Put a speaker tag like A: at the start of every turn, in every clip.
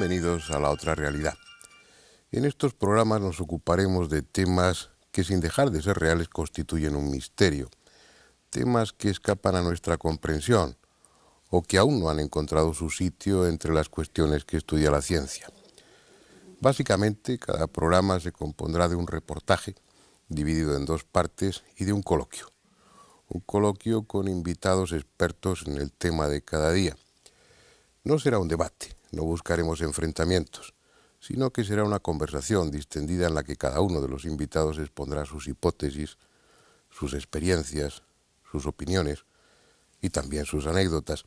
A: Bienvenidos a La Otra Realidad. En estos programas nos ocuparemos de temas que, sin dejar de ser reales, constituyen un misterio. Temas que escapan a nuestra comprensión o que aún no han encontrado su sitio entre las cuestiones que estudia la ciencia. Básicamente, cada programa se compondrá de un reportaje dividido en dos partes y de un coloquio. Un coloquio con invitados expertos en el tema de cada día. No será un debate, no buscaremos enfrentamientos, sino que será una conversación distendida en la que cada uno de los invitados expondrá sus hipótesis, sus experiencias, sus opiniones y también sus anécdotas,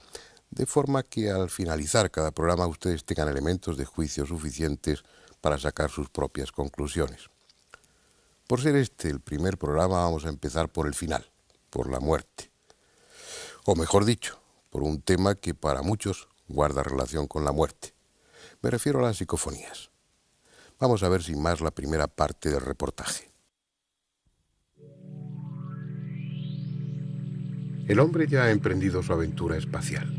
A: de forma que al finalizar cada programa ustedes tengan elementos de juicio suficientes para sacar sus propias conclusiones. Por ser este el primer programa, vamos a empezar por el final, por la muerte. O mejor dicho, por un tema que para muchos guarda relación con la muerte. Me refiero a las psicofonías. Vamos a ver sin más la primera parte del reportaje. El hombre ya ha emprendido su aventura espacial.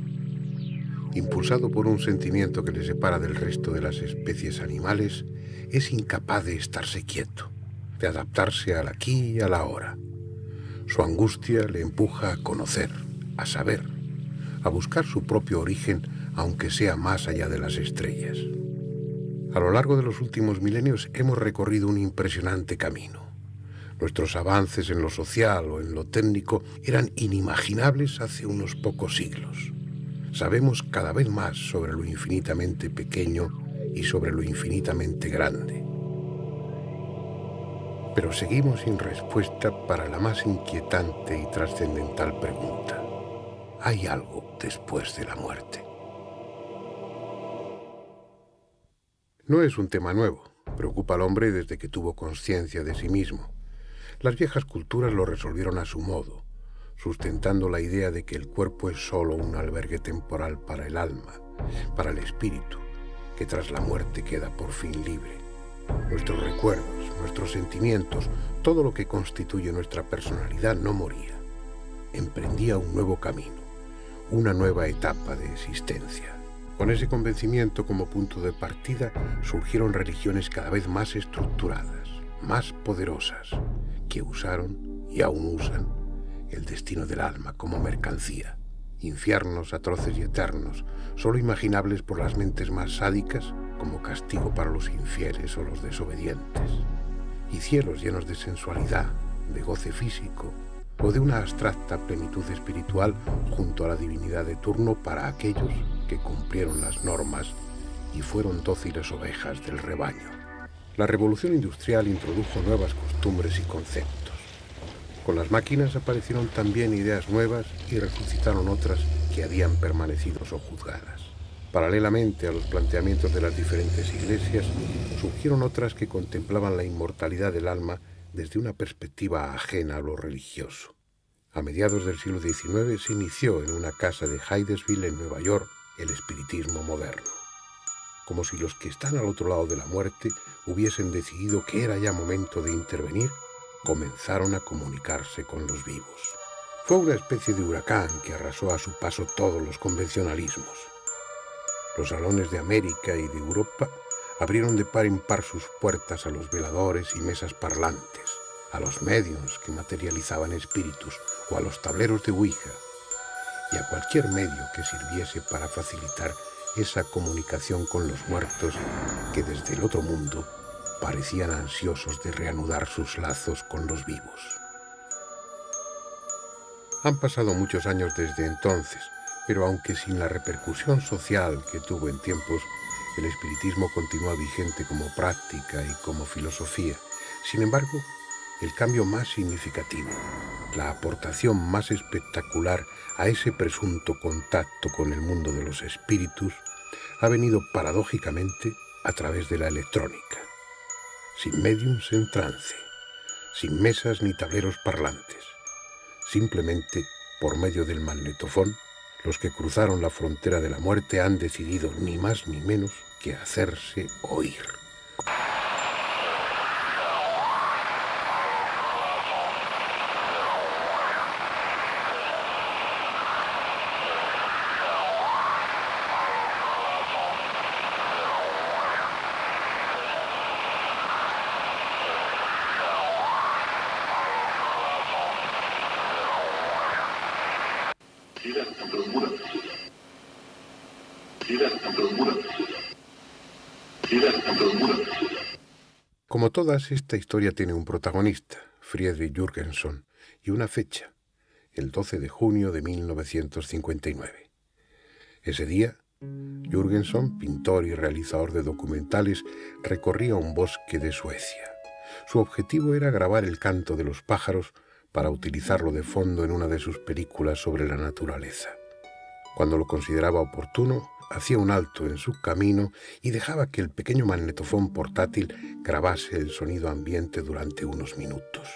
A: Impulsado por un sentimiento que le separa del resto de las especies animales, es incapaz de estarse quieto, de adaptarse al aquí y a la ahora. Su angustia le empuja a conocer, a saber, a buscar su propio origen, aunque sea más allá de las estrellas. A lo largo de los últimos milenios hemos recorrido un impresionante camino. Nuestros avances en lo social o en lo técnico eran inimaginables hace unos pocos siglos. Sabemos cada vez más sobre lo infinitamente pequeño y sobre lo infinitamente grande. Pero seguimos sin respuesta para la más inquietante y trascendental pregunta. ¿Hay algo después de la muerte? No es un tema nuevo. Preocupa al hombre desde que tuvo conciencia de sí mismo. Las viejas culturas lo resolvieron a su modo, sustentando la idea de que el cuerpo es solo un albergue temporal para el alma, para el espíritu, que tras la muerte queda por fin libre. Nuestros recuerdos, nuestros sentimientos, todo lo que constituye nuestra personalidad no moría. Emprendía un nuevo camino, una nueva etapa de existencia. Con ese convencimiento como punto de partida, surgieron religiones cada vez más estructuradas, más poderosas, que usaron y aún usan el destino del alma como mercancía. Infiernos atroces y eternos, solo imaginables por las mentes más sádicas como castigo para los infieles o los desobedientes. Y cielos llenos de sensualidad, de goce físico o de una abstracta plenitud espiritual junto a la divinidad de turno para aquellos que cumplieron las normas y fueron dóciles ovejas del rebaño. La revolución industrial introdujo nuevas costumbres y conceptos. Con las máquinas aparecieron también ideas nuevas y resucitaron otras que habían permanecido sojuzgadas. Paralelamente a los planteamientos de las diferentes iglesias, surgieron otras que contemplaban la inmortalidad del alma desde una perspectiva ajena a lo religioso. A mediados del siglo XIX se inició en una casa de Hydesville, en Nueva York, el espiritismo moderno. Como si los que están al otro lado de la muerte hubiesen decidido que era ya momento de intervenir, comenzaron a comunicarse con los vivos. Fue una especie de huracán que arrasó a su paso todos los convencionalismos. Los salones de América y de Europa abrieron de par en par sus puertas a los veladores y mesas parlantes, a los médiums que materializaban espíritus o a los tableros de Ouija, y a cualquier medio que sirviese para facilitar esa comunicación con los muertos que desde el otro mundo parecían ansiosos de reanudar sus lazos con los vivos. Han pasado muchos años desde entonces, pero aunque sin la repercusión social que tuvo en tiempos, el espiritismo continúa vigente como práctica y como filosofía. Sin embargo, el cambio más significativo, la aportación más espectacular a ese presunto contacto con el mundo de los espíritus, ha venido paradójicamente a través de la electrónica. Sin médiums en trance, sin mesas ni tableros parlantes, simplemente por medio del magnetofón, los que cruzaron la frontera de la muerte han decidido ni más ni menos que hacerse oír. Como todas, esta historia tiene un protagonista, Friedrich Jürgenson, y una fecha, el 12 de junio de 1959. Ese día, Jürgenson, pintor y realizador de documentales, recorría un bosque de Suecia. Su objetivo era grabar el canto de los pájaros para utilizarlo de fondo en una de sus películas sobre la naturaleza. Cuando lo consideraba oportuno, hacía un alto en su camino y dejaba que el pequeño magnetofón portátil grabase el sonido ambiente durante unos minutos.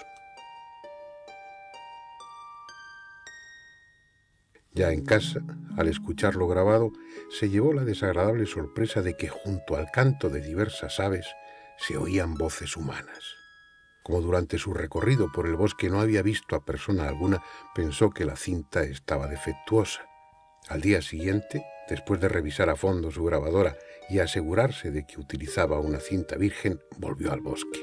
A: Ya en casa, al escucharlo grabado, se llevó la desagradable sorpresa de que junto al canto de diversas aves se oían voces humanas. Como durante su recorrido por el bosque no había visto a persona alguna, pensó que la cinta estaba defectuosa. Al día siguiente, después de revisar a fondo su grabadora y asegurarse de que utilizaba una cinta virgen, volvió al bosque.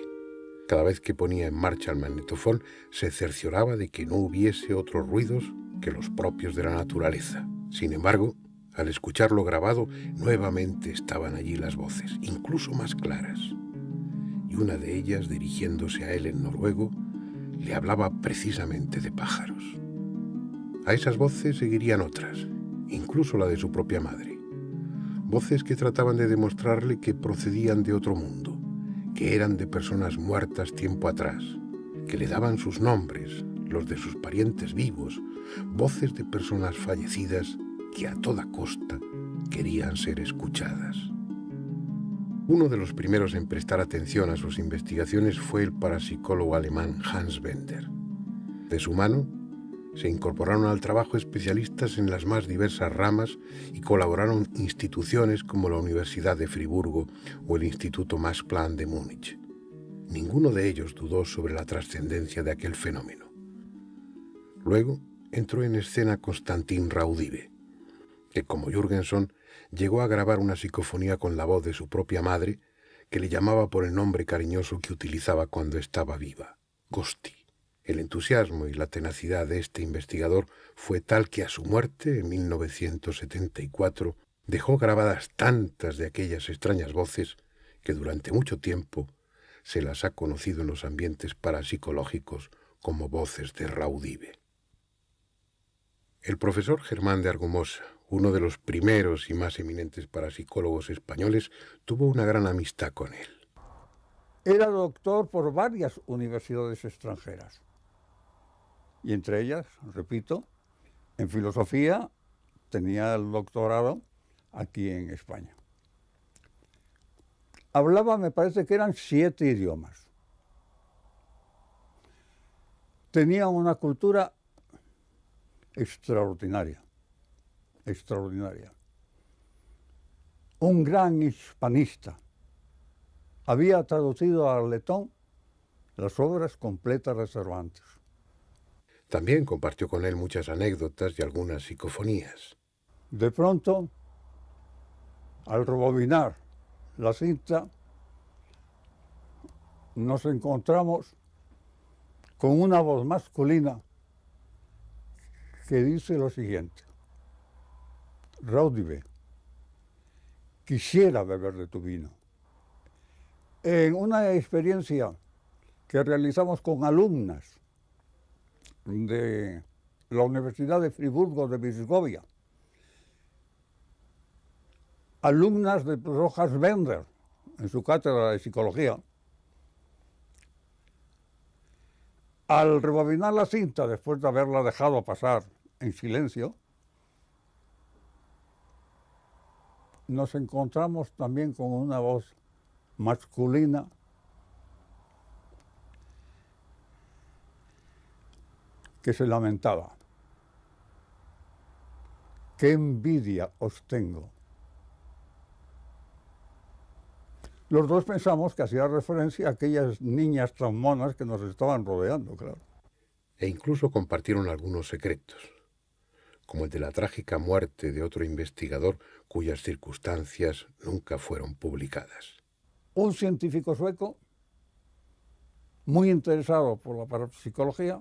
A: Cada vez que ponía en marcha el magnetofón, se cercioraba de que no hubiese otros ruidos que los propios de la naturaleza. Sin embargo, al escucharlo grabado, nuevamente estaban allí las voces, incluso más claras. Y una de ellas, dirigiéndose a él en noruego, le hablaba precisamente de pájaros. A esas voces seguirían otras, incluso la de su propia madre. Voces que trataban de demostrarle que procedían de otro mundo, que eran de personas muertas tiempo atrás, que le daban sus nombres, los de sus parientes vivos, voces de personas fallecidas que a toda costa querían ser escuchadas. Uno de los primeros en prestar atención a sus investigaciones fue el parapsicólogo alemán Hans Bender. De su mano, se incorporaron al trabajo especialistas en las más diversas ramas y colaboraron instituciones como la Universidad de Friburgo o el Instituto Max Planck de Múnich. Ninguno de ellos dudó sobre la trascendencia de aquel fenómeno. Luego entró en escena Constantin Raudive, que como Jürgenson llegó a grabar una psicofonía con la voz de su propia madre, que le llamaba por el nombre cariñoso que utilizaba cuando estaba viva, Gosti. El entusiasmo y la tenacidad de este investigador fue tal que a su muerte, en 1974, dejó grabadas tantas de aquellas extrañas voces que durante mucho tiempo se las ha conocido en los ambientes parapsicológicos como voces de Raudive. El profesor Germán de Argumosa, uno de los primeros y más eminentes parapsicólogos españoles, tuvo una gran amistad con él.
B: Era doctor por varias universidades extranjeras. Y entre ellas, repito, en filosofía tenía el doctorado aquí en España. Hablaba, me parece que eran 7 idiomas. Tenía una cultura extraordinaria, extraordinaria. Un gran hispanista. Había traducido al letón las obras completas de Cervantes.
A: También compartió con él muchas anécdotas y algunas psicofonías.
B: De pronto, al rebobinar la cinta, nos encontramos con una voz masculina que dice lo siguiente: Raudive, quisiera beber de tu vino. En una experiencia que realizamos con alumnas de la Universidad de Friburgo de Brisgovia, alumnas de Rojas Bender en su cátedra de psicología, al rebobinar la cinta después de haberla dejado pasar en silencio, nos encontramos también con una voz masculina que se lamentaba. ¡Qué envidia os tengo! Los dos pensamos que hacía referencia a aquellas niñas tan monas que nos estaban rodeando, claro.
A: E incluso compartieron algunos secretos, como el de la trágica muerte de otro investigador cuyas circunstancias nunca fueron publicadas.
B: Un científico sueco, muy interesado por la parapsicología,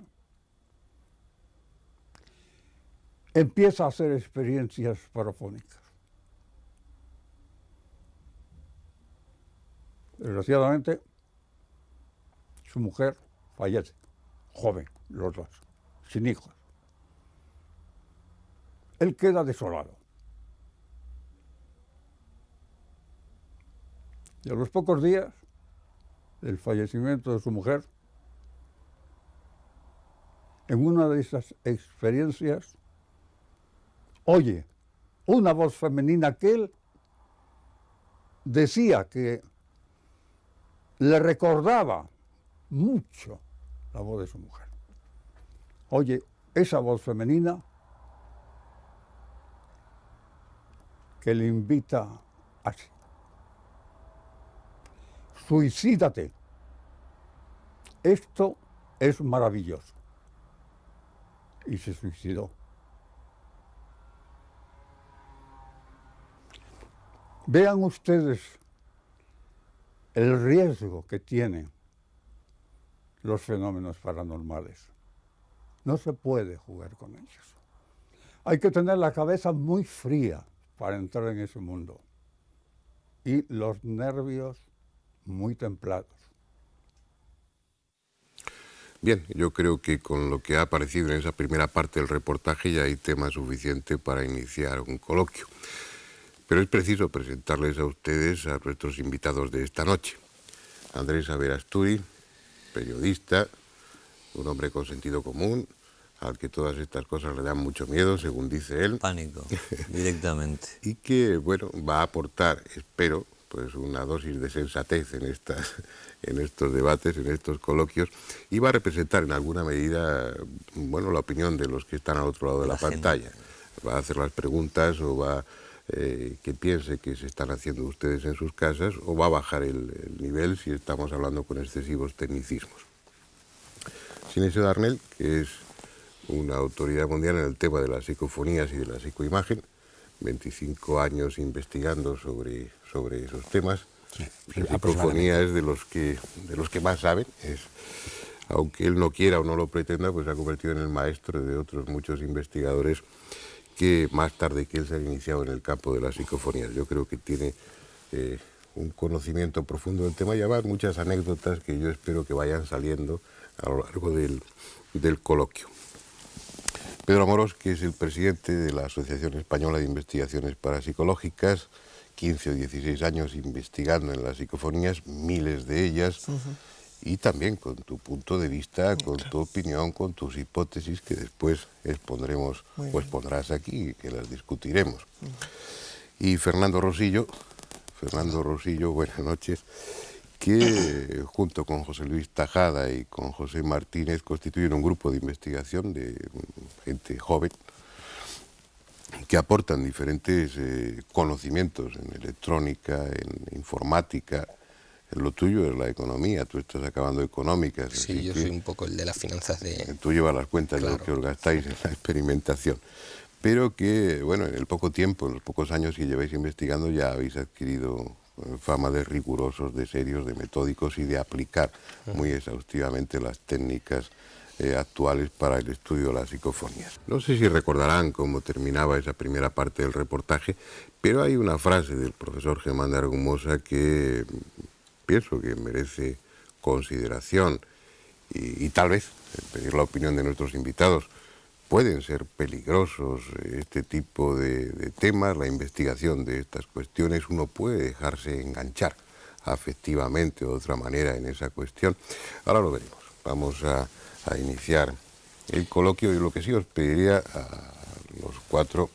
B: empieza a hacer experiencias parafónicas. Desgraciadamente, su mujer fallece, joven, los dos, sin hijos. Él queda desolado. Y a los pocos días del fallecimiento de su mujer, en una de esas experiencias, oye una voz femenina que él decía que le recordaba mucho la voz de su mujer. Oye esa voz femenina que le invita así: suicídate, esto es maravilloso. Y se suicidó. Vean ustedes el riesgo que tienen los fenómenos paranormales. No se puede jugar con ellos. Hay que tener la cabeza muy fría para entrar en ese mundo y los nervios muy templados.
A: Bien, yo creo que con lo que ha aparecido en esa primera parte del reportaje ya hay tema suficiente para iniciar un coloquio. Pero es preciso presentarles a ustedes a nuestros invitados de esta noche. Andrés Averasturi, periodista, un hombre con sentido común, al que todas estas cosas le dan mucho miedo, según dice él.
C: Pánico, directamente.
A: Y que, bueno, va a aportar, espero, pues una dosis de sensatez en estos debates, en estos coloquios, y va a representar en alguna medida, bueno, la opinión de los que están al otro lado de la pantalla. Va a hacer las preguntas o va que piense que se están haciendo ustedes en sus casas, o va a bajar el nivel si estamos hablando con excesivos tecnicismos. Sinesio Darnell, que es una autoridad mundial en el tema de las psicofonías y de la psicoimagen, 25 años investigando sobre esos temas. Sí, la psicofonía es de los que más saben, aunque él no quiera o no lo pretenda, pues se ha convertido en el maestro de otros muchos investigadores que más tarde que él se ha iniciado en el campo de las psicofonías. Yo creo que tiene un conocimiento profundo del tema y además muchas anécdotas que yo espero que vayan saliendo a lo largo del coloquio. Pedro Amorós, que es el presidente de la Asociación Española de Investigaciones Parapsicológicas, 15 o 16 años investigando en las psicofonías, miles de ellas, y también con tu punto de vista, con tu opinión, con tus hipótesis que después expondremos o expondrás aquí y que las discutiremos. Y Fernando Rosillo, buenas noches, que junto con José Luis Tajada y con José Martínez constituyen un grupo de investigación de gente joven que aportan diferentes conocimientos en electrónica, en informática. Lo tuyo es la economía, tú estás acabando económicas.
D: Sí, yo soy un poco el de las finanzas de...
A: Tú llevas las cuentas de lo que os gastáis en la experimentación. Pero que, bueno, en el poco tiempo, en los pocos años que lleváis investigando ya habéis adquirido fama de rigurosos, de serios, de metódicos y de aplicar muy exhaustivamente las técnicas actuales para el estudio de las psicofonías. No sé si recordarán cómo terminaba esa primera parte del reportaje, pero hay una frase del profesor Germán de Argumosa que pienso que merece consideración y tal vez pedir la opinión de nuestros invitados. Pueden ser peligrosos este tipo de temas, la investigación de estas cuestiones, uno puede dejarse enganchar afectivamente o de otra manera en esa cuestión. Ahora lo veremos. Vamos a iniciar el coloquio y lo que sí os pediría a los cuatro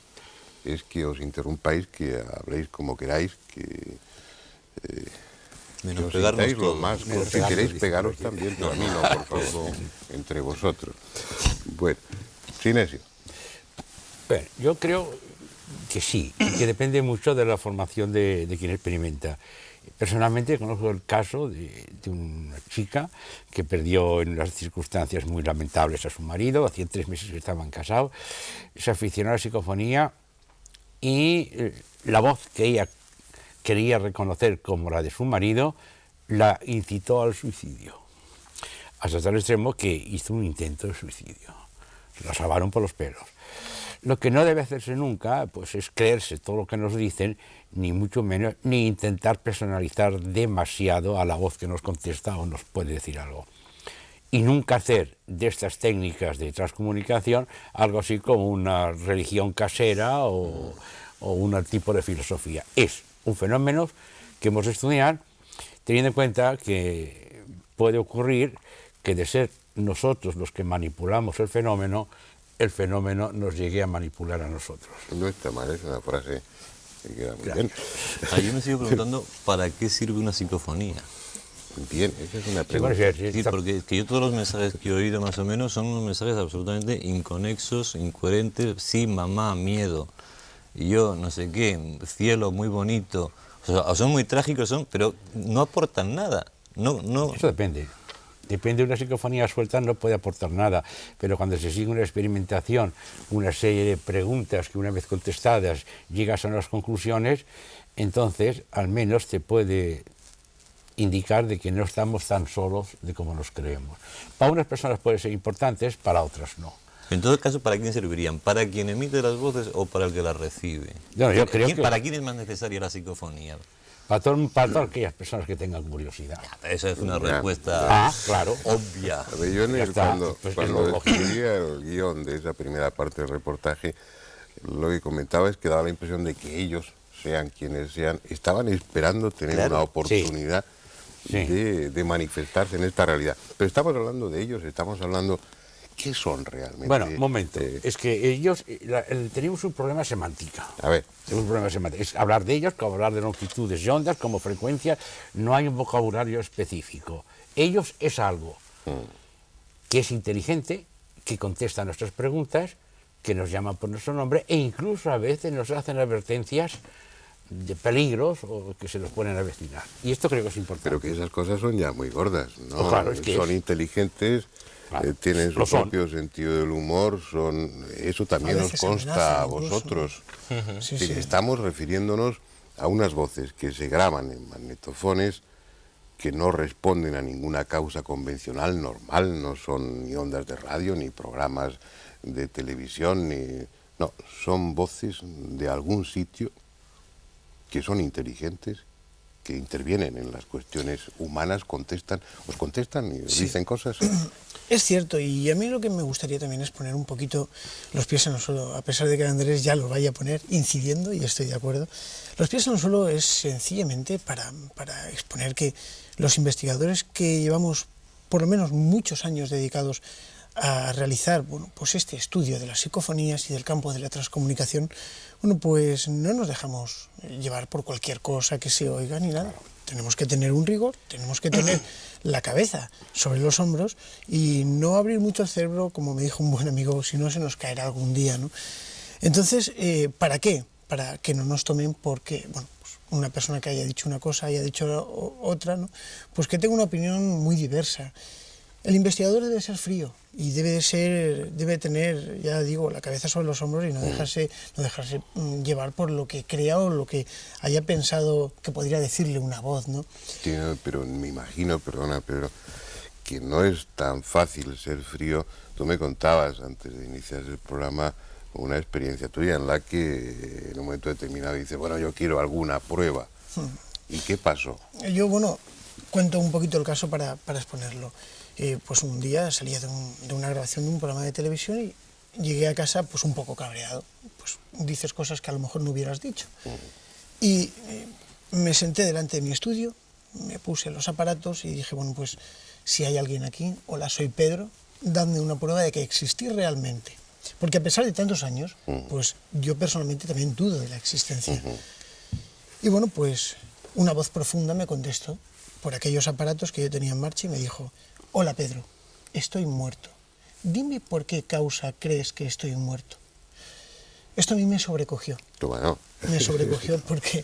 A: es que os interrumpáis, que habléis como queráis, que os sintáis lo más, si queréis pegaros también, pero a mí no, por favor, entre vosotros. Bueno, Sinesio.
E: Bueno, yo creo que sí, que depende mucho de la formación de quien experimenta. Personalmente conozco el caso de una chica que perdió en unas circunstancias muy lamentables a su marido, hacía 3 meses que estaban casados, se aficionó a la psicofonía y la voz que ella quería reconocer como la de su marido la incitó al suicidio, hasta tal extremo que hizo un intento de suicidio. La salvaron por los pelos. Lo que no debe hacerse nunca, pues, es creerse todo lo que nos dicen, ni mucho menos, ni intentar personalizar demasiado a la voz que nos contesta o nos puede decir algo. Y nunca hacer de estas técnicas de transcomunicación algo así como una religión casera o un tipo de filosofía. Es un fenómeno que hemos de estudiar teniendo en cuenta que puede ocurrir que de ser nosotros los que manipulamos el fenómeno nos llegue a manipular a nosotros.
A: No está mal, es una frase que queda muy bien.
C: Yo me sigo preguntando, ¿para qué sirve una psicofonía?
A: Bien, esa es una pregunta.
C: Sí, porque es que yo todos los mensajes que he oído más o menos son unos mensajes absolutamente inconexos, incoherentes. Sí, mamá, miedo, y yo no sé qué, cielo muy bonito. O sea, son muy trágicos, pero no aportan nada. No.
E: Eso depende. Depende de una psicofonía suelta, no puede aportar nada, pero cuando se sigue una experimentación, una serie de preguntas que una vez contestadas llegas a unas conclusiones, entonces al menos te puede indicar de que no estamos tan solos de como nos creemos. Para unas personas pueden ser importantes, para otras no.
C: En todo caso, ¿para quién servirían? ¿Para quien emite las voces o para el que las recibe?
E: No, yo creo que
C: ¿Para quién es más necesaria la psicofonía?
E: para todas aquellas personas que tengan curiosidad.
C: Esa es una respuesta
E: claro.
C: obvia.
A: A ver, yo cuando escribía el guión de esa primera parte del reportaje, lo que comentaba es que daba la impresión de que ellos, sean quienes sean, estaban esperando tener una oportunidad de manifestarse en esta realidad. Pero estamos hablando de ellos, estamos hablando... ¿Qué son realmente?
E: Bueno, un momento. Es que ellos, tenemos un problema semántico.
A: A ver.
E: Tenemos un problema semántico. Es hablar de ellos, como hablar de longitudes y ondas, como frecuencias. No hay un vocabulario específico. Ellos es algo que es inteligente, que contesta a nuestras preguntas, que nos llama por nuestro nombre e incluso a veces nos hacen advertencias de peligros o que se nos pueden avecinar. Y esto creo que es importante.
A: Pero que esas cosas son ya muy gordas, ¿no?
E: Pues claro, es que
A: son inteligentes, tienen su propio sentido del humor, eso también nos consta a vosotros. Estamos refiriéndonos a unas voces que se graban en magnetofones que no responden a ninguna causa convencional, normal, no son ni ondas de radio, ni programas de televisión, no, son voces de algún sitio que son inteligentes, que intervienen en las cuestiones humanas, os contestan y dicen cosas.
F: Es cierto, y a mí lo que me gustaría también es poner un poquito los pies en el suelo, a pesar de que Andrés ya lo vaya a poner incidiendo, y estoy de acuerdo. Los pies en el suelo es sencillamente para exponer que los investigadores que llevamos por lo menos muchos años dedicados a realizar pues este estudio de las psicofonías y del campo de la transcomunicación, pues no nos dejamos llevar por cualquier cosa que se oiga ni nada. Tenemos que tener un rigor, tenemos que tener la cabeza sobre los hombros y no abrir mucho el cerebro, como me dijo un buen amigo, si no se nos caerá algún día, ¿no? Entonces, ¿para qué? Para que no nos tomen porque, pues una persona que haya dicho una cosa, haya dicho otra, ¿no? Pues que tenga una opinión muy diversa. El investigador debe ser frío y debe tener, ya digo, la cabeza sobre los hombros y no dejarse llevar por lo que crea o lo que haya pensado que podría decirle una voz, ¿no?
A: Sí, pero me imagino, perdona Pedro, que no es tan fácil ser frío. Tú me contabas antes de iniciar el programa una experiencia tuya en la que en un momento determinado dices, bueno, yo quiero alguna prueba. ¿Y qué pasó?
F: Yo, cuento un poquito el caso para exponerlo. Pues un día salía de una grabación de un programa de televisión y llegué a casa pues un poco cabreado. Pues dices cosas que a lo mejor no hubieras dicho. Y me senté delante de mi estudio, me puse los aparatos y dije, pues si hay alguien aquí, hola, soy Pedro, dadme una prueba de que existí realmente. Porque a pesar de tantos años, pues yo personalmente también dudo de la existencia. Y pues una voz profunda me contestó por aquellos aparatos que yo tenía en marcha y me dijo, hola Pedro, estoy muerto. Dime por qué causa crees que estoy muerto. Esto a mí me sobrecogió.
A: Bueno.
F: Me sobrecogió porque...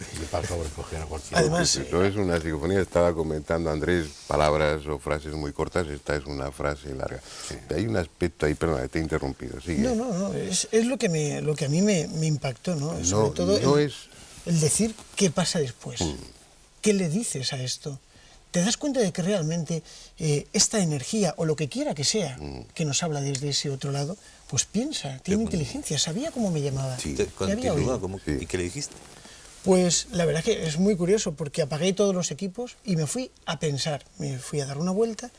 E: Además,
A: si no es una psicofonía, estaba comentando Andrés palabras o frases muy cortas, esta es una frase larga. Sí. Hay un aspecto ahí, perdón, te he interrumpido. Sigue.
F: No, es lo que a mí me impactó, ¿no? Sobre todo el decir qué pasa después. ¿Qué le dices a esto? te das cuenta de que realmente esta energía, o lo que quiera que sea, que nos habla desde ese otro lado, pues piensa, tiene inteligencia, sabía cómo me llamaba.
C: Sí,
F: ya había oído.
C: ¿Y qué le dijiste?
F: Pues la verdad que es muy curioso, porque apagué todos los equipos y me fui a pensar, me fui a dar una vuelta,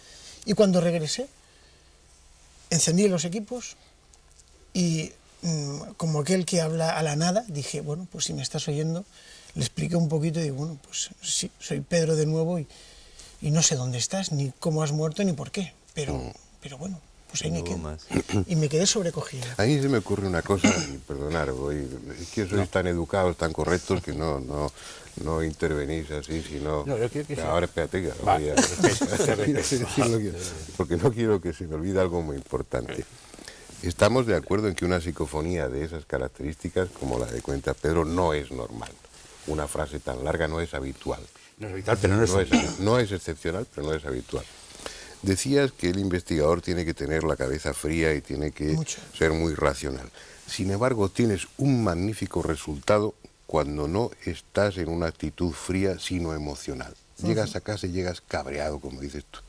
F: y cuando regresé, encendí los equipos y como aquel que habla a la nada, dije, bueno, pues si me estás oyendo, le expliqué un poquito y digo, bueno, pues sí, soy Pedro de nuevo y no sé dónde estás, ni cómo has muerto, ni por qué, pero bueno, pues ahí me quedo. Y me quedé sobrecogido.
A: A mí se me ocurre una cosa, y perdonad, es que sois tan educados, tan correctos, que no intervenís así, sino...
E: No, yo creo que sí.
A: Ahora espérate, que
E: Va,
A: voy a...
E: respeto.
A: porque no quiero que se me olvide algo muy importante. Estamos de acuerdo en que una psicofonía de esas características, como la de cuenta Pedro, no es normal. Una frase tan larga no es habitual.
E: No es habitual, pero no es
A: no es excepcional, pero no es habitual. Decías que el investigador tiene que tener la cabeza fría y tiene que ser muy racional. Sin embargo, tienes un magnífico resultado cuando no estás en una actitud fría, sino emocional. Llegas a casa y llegas cabreado, como dices tú.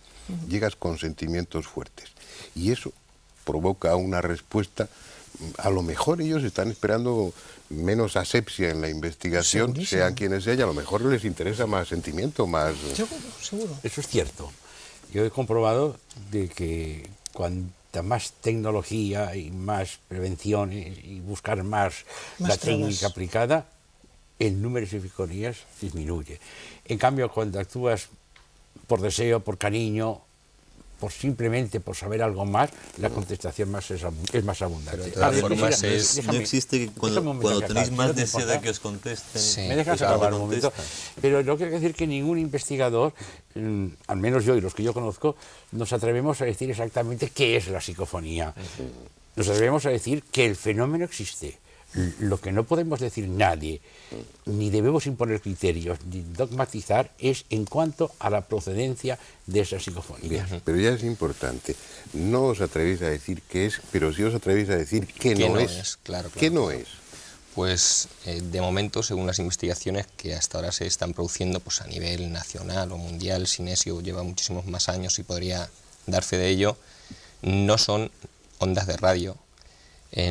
A: Llegas con sentimientos fuertes. Y eso provoca una respuesta. A lo mejor ellos están esperando menos asepsia en la investigación,
F: Segurísimo.
A: sean quienes sean, a lo mejor les interesa más sentimiento, más...
F: Seguro.
E: Eso es cierto. Yo he comprobado de que cuanta más tecnología y más prevenciones y buscar más la técnica aplicada, el número de psicofonías disminuye. En cambio, cuando actúas por deseo, por cariño, simplemente por saber algo más, la contestación es más abundante.
D: Pero de todas formas
C: no existe que cuando tenéis más deseo de que os contesten...
D: Sí.
E: Me dejas acabar un momento. Pero no quiero decir que ningún investigador, al menos yo y los que yo conozco, nos atrevemos a decir exactamente qué es la psicofonía. Nos atrevemos a decir que el fenómeno existe. Lo que no podemos decir nadie, ni debemos imponer criterios, ni dogmatizar, es en cuanto a la procedencia de esas psicofonías.
A: Pero ya es importante. No os atrevéis a decir qué es, pero sí os atrevéis a decir qué no es.
D: Claro.
A: ¿Qué no es?
D: Pues de momento, según las investigaciones que hasta ahora se están produciendo pues a nivel nacional o mundial, Sinesio lleva muchísimos más años y podría dar fe de ello, no son ondas de radio,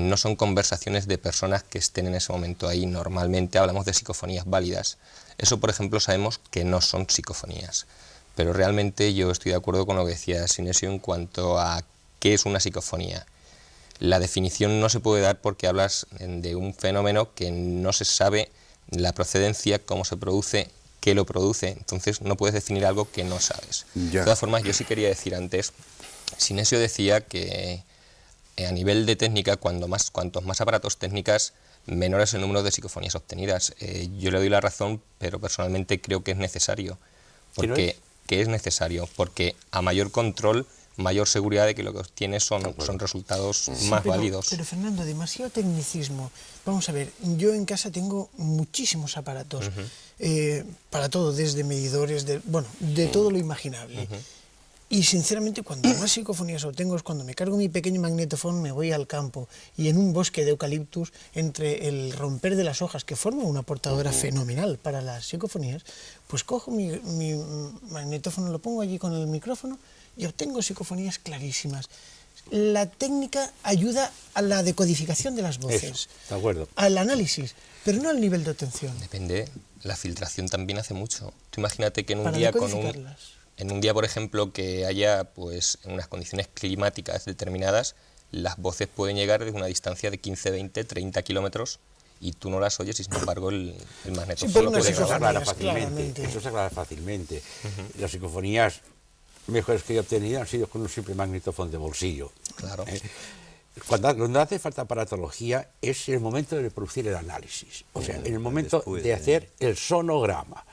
D: no son conversaciones de personas que estén en ese momento ahí. Normalmente hablamos de psicofonías válidas. Eso, por ejemplo, sabemos que no son psicofonías. Pero realmente yo estoy de acuerdo con lo que decía Sinesio en cuanto a qué es una psicofonía. La definición no se puede dar porque hablas de un fenómeno que no se sabe la procedencia, cómo se produce, qué lo produce. Entonces no puedes definir algo que no sabes.
A: Ya.
D: De todas formas, yo sí quería decir antes, Sinesio decía que a nivel de técnica, cuantos más aparatos técnicas, menor es el número de psicofonías obtenidas. Yo le doy la razón, pero personalmente creo que es necesario. Que es necesario, porque a mayor control, mayor seguridad de que lo que obtienes son resultados más válidos.
F: Pero Fernando, demasiado tecnicismo. Vamos a ver, yo en casa tengo muchísimos aparatos, para todo, desde medidores, de todo lo imaginable. Y sinceramente, cuando más psicofonías obtengo es cuando me cargo mi pequeño magnetofón, me voy al campo y en un bosque de eucaliptus, entre el romper de las hojas, que forma una portadora fenomenal para las psicofonías, pues cojo mi magnetofón, lo pongo allí con el micrófono y obtengo psicofonías clarísimas. La técnica ayuda a la decodificación de las voces,
E: Eso, de acuerdo,
F: al análisis, pero no al nivel de obtención.
D: Depende, la filtración también hace mucho. Tú imagínate que en un
F: Para
D: día
F: decodificarlas.
D: En un día, por ejemplo, que haya pues en unas condiciones climáticas determinadas, las voces pueden llegar desde una distancia de 15, 20, 30 kilómetros y tú no las oyes y sin embargo el magnetofón lo puede grabar.
E: Eso se aclara fácilmente. Las psicofonías mejores que yo he obtenido han sido con un simple magnetofón de bolsillo.
D: Claro.
E: Cuando hace falta aparatología es el momento de producir el análisis, o sea, en el momento de hacer el sonograma.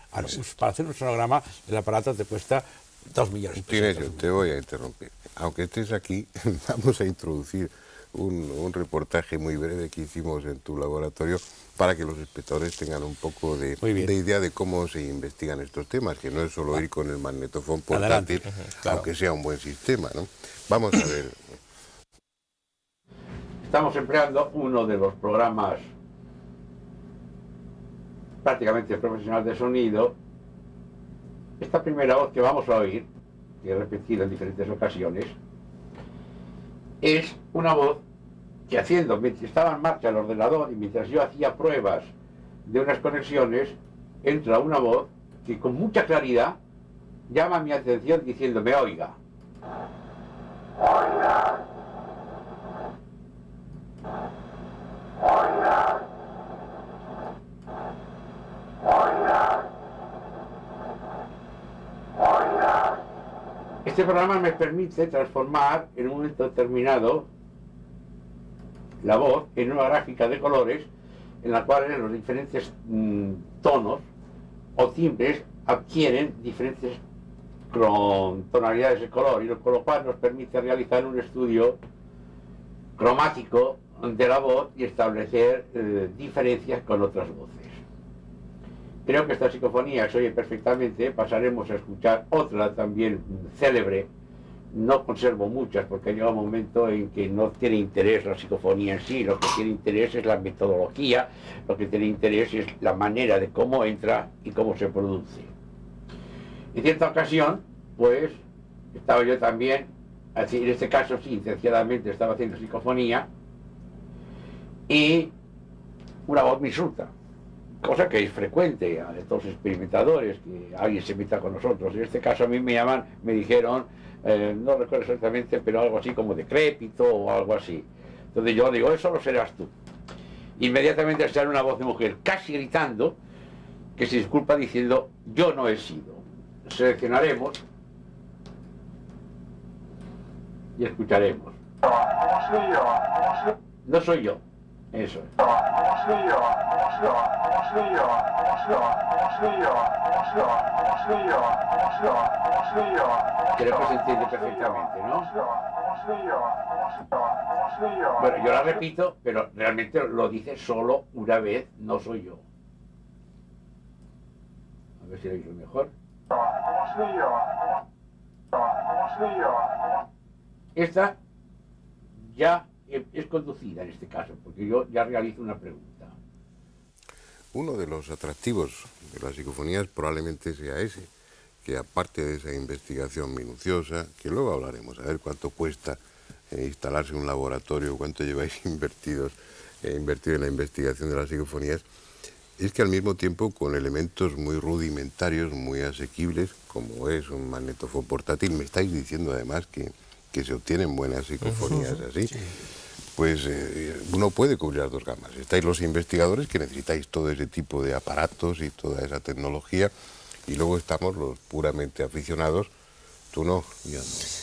E: Para hacer un sonograma, el aparato te cuesta 2 millones de pesos.
A: Sinesio, te voy a interrumpir. Aunque estés aquí, vamos a introducir un reportaje muy breve que hicimos en tu laboratorio para que los espectadores tengan un poco de idea de cómo se investigan estos temas, que no es solo ir con el magnetofón portátil, aunque sea un buen sistema, ¿no? Vamos a ver.
E: Estamos empleando uno de los programas prácticamente profesional de sonido
G: Esta primera voz que vamos a oír, que he repetido en diferentes ocasiones, es una voz que mientras estaba en marcha el ordenador y mientras yo hacía pruebas de unas conexiones, entra una voz que con mucha claridad llama mi atención diciéndome, oiga. Oiga. Oiga. Oiga. Oiga. Este programa me permite transformar en un momento determinado la voz en una gráfica de colores en la cual los diferentes tonos o timbres adquieren diferentes tonalidades de color, y con lo cual nos permite realizar un estudio cromático de la voz y establecer diferencias con otras voces. Creo que esta psicofonía se oye perfectamente. Pasaremos a escuchar otra también célebre. No conservo muchas porque llega un momento en que no tiene interés la psicofonía en sí, lo que tiene interés es la metodología, lo que tiene interés es la manera de cómo entra y cómo se produce. En cierta ocasión, pues, estaba yo también, en este caso sí, intencionadamente estaba haciendo psicofonía, y una voz me insulta, cosa que es frecuente a estos experimentadores, que alguien se meta con nosotros. En este caso a mí me dijeron, no recuerdo exactamente, pero algo así como decrépito o algo así. Entonces yo digo, eso lo serás tú. Inmediatamente sale una voz de mujer, casi gritando, que se disculpa diciendo, yo no he sido. Seleccionaremos y escucharemos. No soy yo, eso es. Creo que se entiende perfectamente, ¿no? Bueno, yo la repito, pero realmente lo dice solo una vez, no soy yo. A ver si lo oís mejor. Esta ya es conducida en este caso, porque yo ya realizo una pregunta.
A: Uno de los atractivos de las psicofonías probablemente sea ese, que aparte de esa investigación minuciosa, que luego hablaremos, a ver cuánto cuesta instalarse un laboratorio, cuánto lleváis invertido en la investigación de las psicofonías, es que al mismo tiempo con elementos muy rudimentarios, muy asequibles, como es un magnetofón portátil, me estáis diciendo además que se obtienen buenas psicofonías así, sí. Pues uno puede cubrir las dos gamas. Estáis los investigadores que necesitáis todo ese tipo de aparatos y toda esa tecnología, y luego estamos los puramente aficionados. Tú no,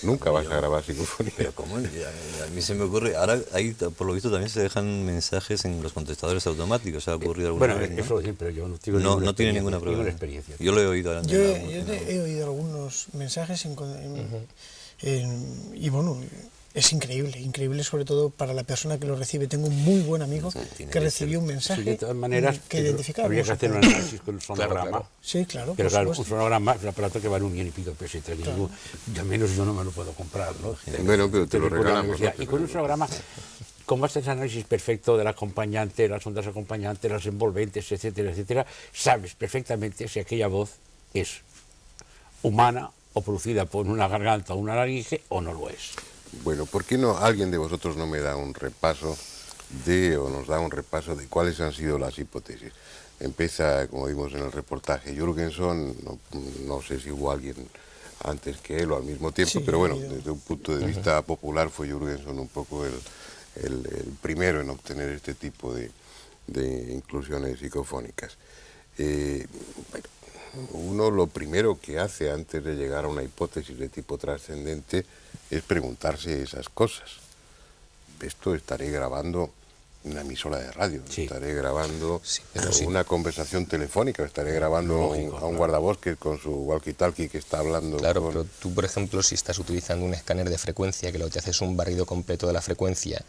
A: nunca vas a grabar psicofonía.
C: Pero ¿cómo? A mí se me ocurre, ahora ahí por lo visto también se dejan mensajes en los contestadores automáticos, ¿se ha ocurrido alguna vez?
E: Bueno, eso sí, pero yo no tengo
C: no tiene ninguna prueba.
E: Experiencia.
C: Yo lo he oído.
F: Yo he oído algunos mensajes y bueno, es increíble sobre todo para la persona que lo recibe. Tengo un muy buen amigo que recibió un mensaje
E: de todas maneras,
F: que identificaba.
E: Habría que hacer un análisis con el sonograma.
D: Claro.
F: Sí, claro.
E: Pero claro, un sonograma es un aparato que vale $1,000 y pico pesetas. Claro. Ya menos yo no me lo puedo comprar, ¿no?
A: Bueno, pero te lo regalamos.
E: Y con un sonograma, como haces análisis perfecto del acompañante, las ondas acompañantes, las envolventes, etcétera, etcétera, sabes perfectamente si aquella voz es humana o producida por una garganta o una laringe o no lo es.
A: Bueno, ¿por qué no alguien de vosotros no me da un repaso nos da un repaso de cuáles han sido las hipótesis? Empieza, como vimos en el reportaje, Jürgenson, no sé si hubo alguien antes que él o al mismo tiempo, sí, pero bueno, desde un punto de vista popular fue Jürgenson un poco el primero en obtener este tipo de inclusiones psicofónicas. Bueno, uno lo primero que hace antes de llegar a una hipótesis de tipo trascendente es preguntarse esas cosas. Esto estaré grabando una emisora de radio, sí. Estaré grabando una conversación telefónica, estaré grabando a un guardabosques con su walkie-talkie que está hablando.
D: Claro, pero tú, por ejemplo, si estás utilizando un escáner de frecuencia, que lo que te hace es un barrido completo de la frecuencia,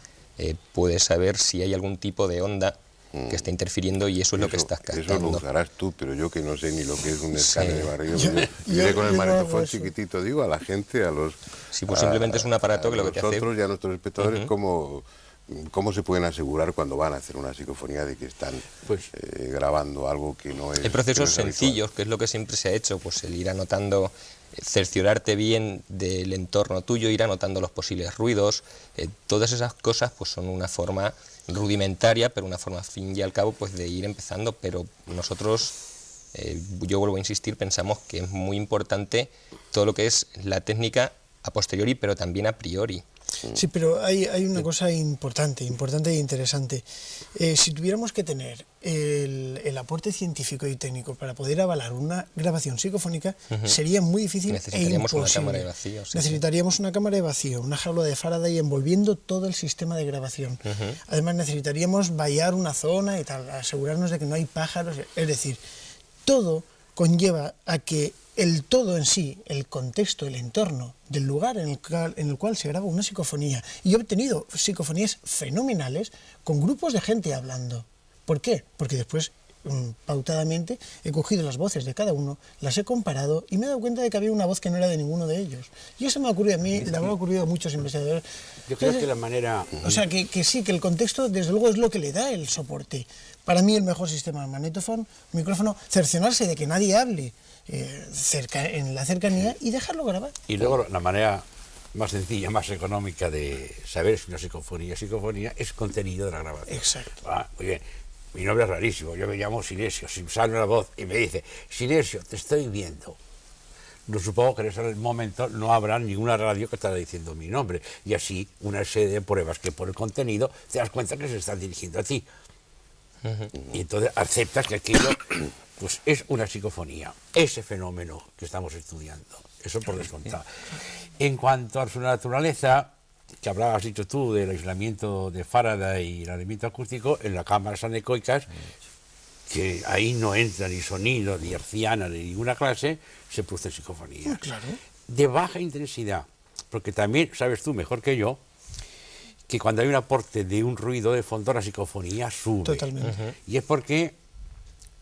D: puedes saber si hay algún tipo de onda que está interfiriendo y eso es lo que estás captando.
A: Eso lo usarás tú, pero yo que no sé ni lo que es un escáner de barrido, yo con el magnetofón chiquitito digo a la gente, a los...
D: Sí, pues simplemente es un aparato que lo que te hace...
A: nosotros y a nuestros espectadores como ¿cómo se pueden asegurar cuando van a hacer una psicofonía de que están grabando algo que no es...
D: Hay procesos
A: que no es
D: sencillos,
A: habitual?
D: que es lo que siempre se ha hecho, pues el ir anotando, cerciorarte bien del entorno tuyo, ir anotando los posibles ruidos, todas esas cosas pues son una forma rudimentaria, pero una forma, al fin y al cabo, pues de ir empezando, pero nosotros, yo vuelvo a insistir, pensamos que es muy importante todo lo que es la técnica a posteriori, pero también a priori.
F: Sí, pero hay una cosa importante e interesante. Si tuviéramos que tener el aporte científico y técnico para poder avalar una grabación psicofónica, sería muy difícil e imposible.
D: Una cámara de vacío. Sí,
F: necesitaríamos una cámara de vacío, una jaula de Faraday envolviendo todo el sistema de grabación. Además necesitaríamos vallar una zona y tal, asegurarnos de que no hay pájaros. Es decir, todo conlleva a que el todo en sí, el contexto, el entorno del lugar en el cual se graba una psicofonía. Y he obtenido psicofonías fenomenales con grupos de gente hablando. ¿Por qué? Porque después, pautadamente, he cogido las voces de cada uno, las he comparado y me he dado cuenta de que había una voz que no era de ninguno de ellos. Y eso me ha ocurrido a mí, le habrá ocurrido a muchos investigadores.
E: Yo creo que la manera...
F: O sea, que sí, que el contexto, desde luego, es lo que le da el soporte. Para mí, el mejor sistema de magnetofón, micrófono, cerciorarse de que nadie hable en la cercanía y dejarlo grabar.
E: Y luego la manera más sencilla, más económica de saber si una psicofonía es contenido de la grabación.
F: Exacto.
E: Muy bien. Mi nombre es rarísimo, yo me llamo Sinesio, si sale una voz y me dice, Sinesio, te estoy viendo. No supongo que en ese momento no habrá ninguna radio que estará diciendo mi nombre. Y así, una serie de pruebas que por el contenido te das cuenta que se están dirigiendo a ti. Y entonces aceptas que aquello pues, es una psicofonía, ese fenómeno que estamos estudiando. Eso por descontado. En cuanto a su naturaleza, que hablabas dicho tú del aislamiento de Faraday y el aislamiento acústico, en las cámaras anecoicas, que ahí no entra ni sonido, ni herciana, ni ninguna clase, se producen psicofonías.
F: Claro.
E: De baja intensidad, porque también sabes tú mejor que yo, que cuando hay un aporte de un ruido de fondo, la psicofonía sube.
F: Totalmente.
E: Y es porque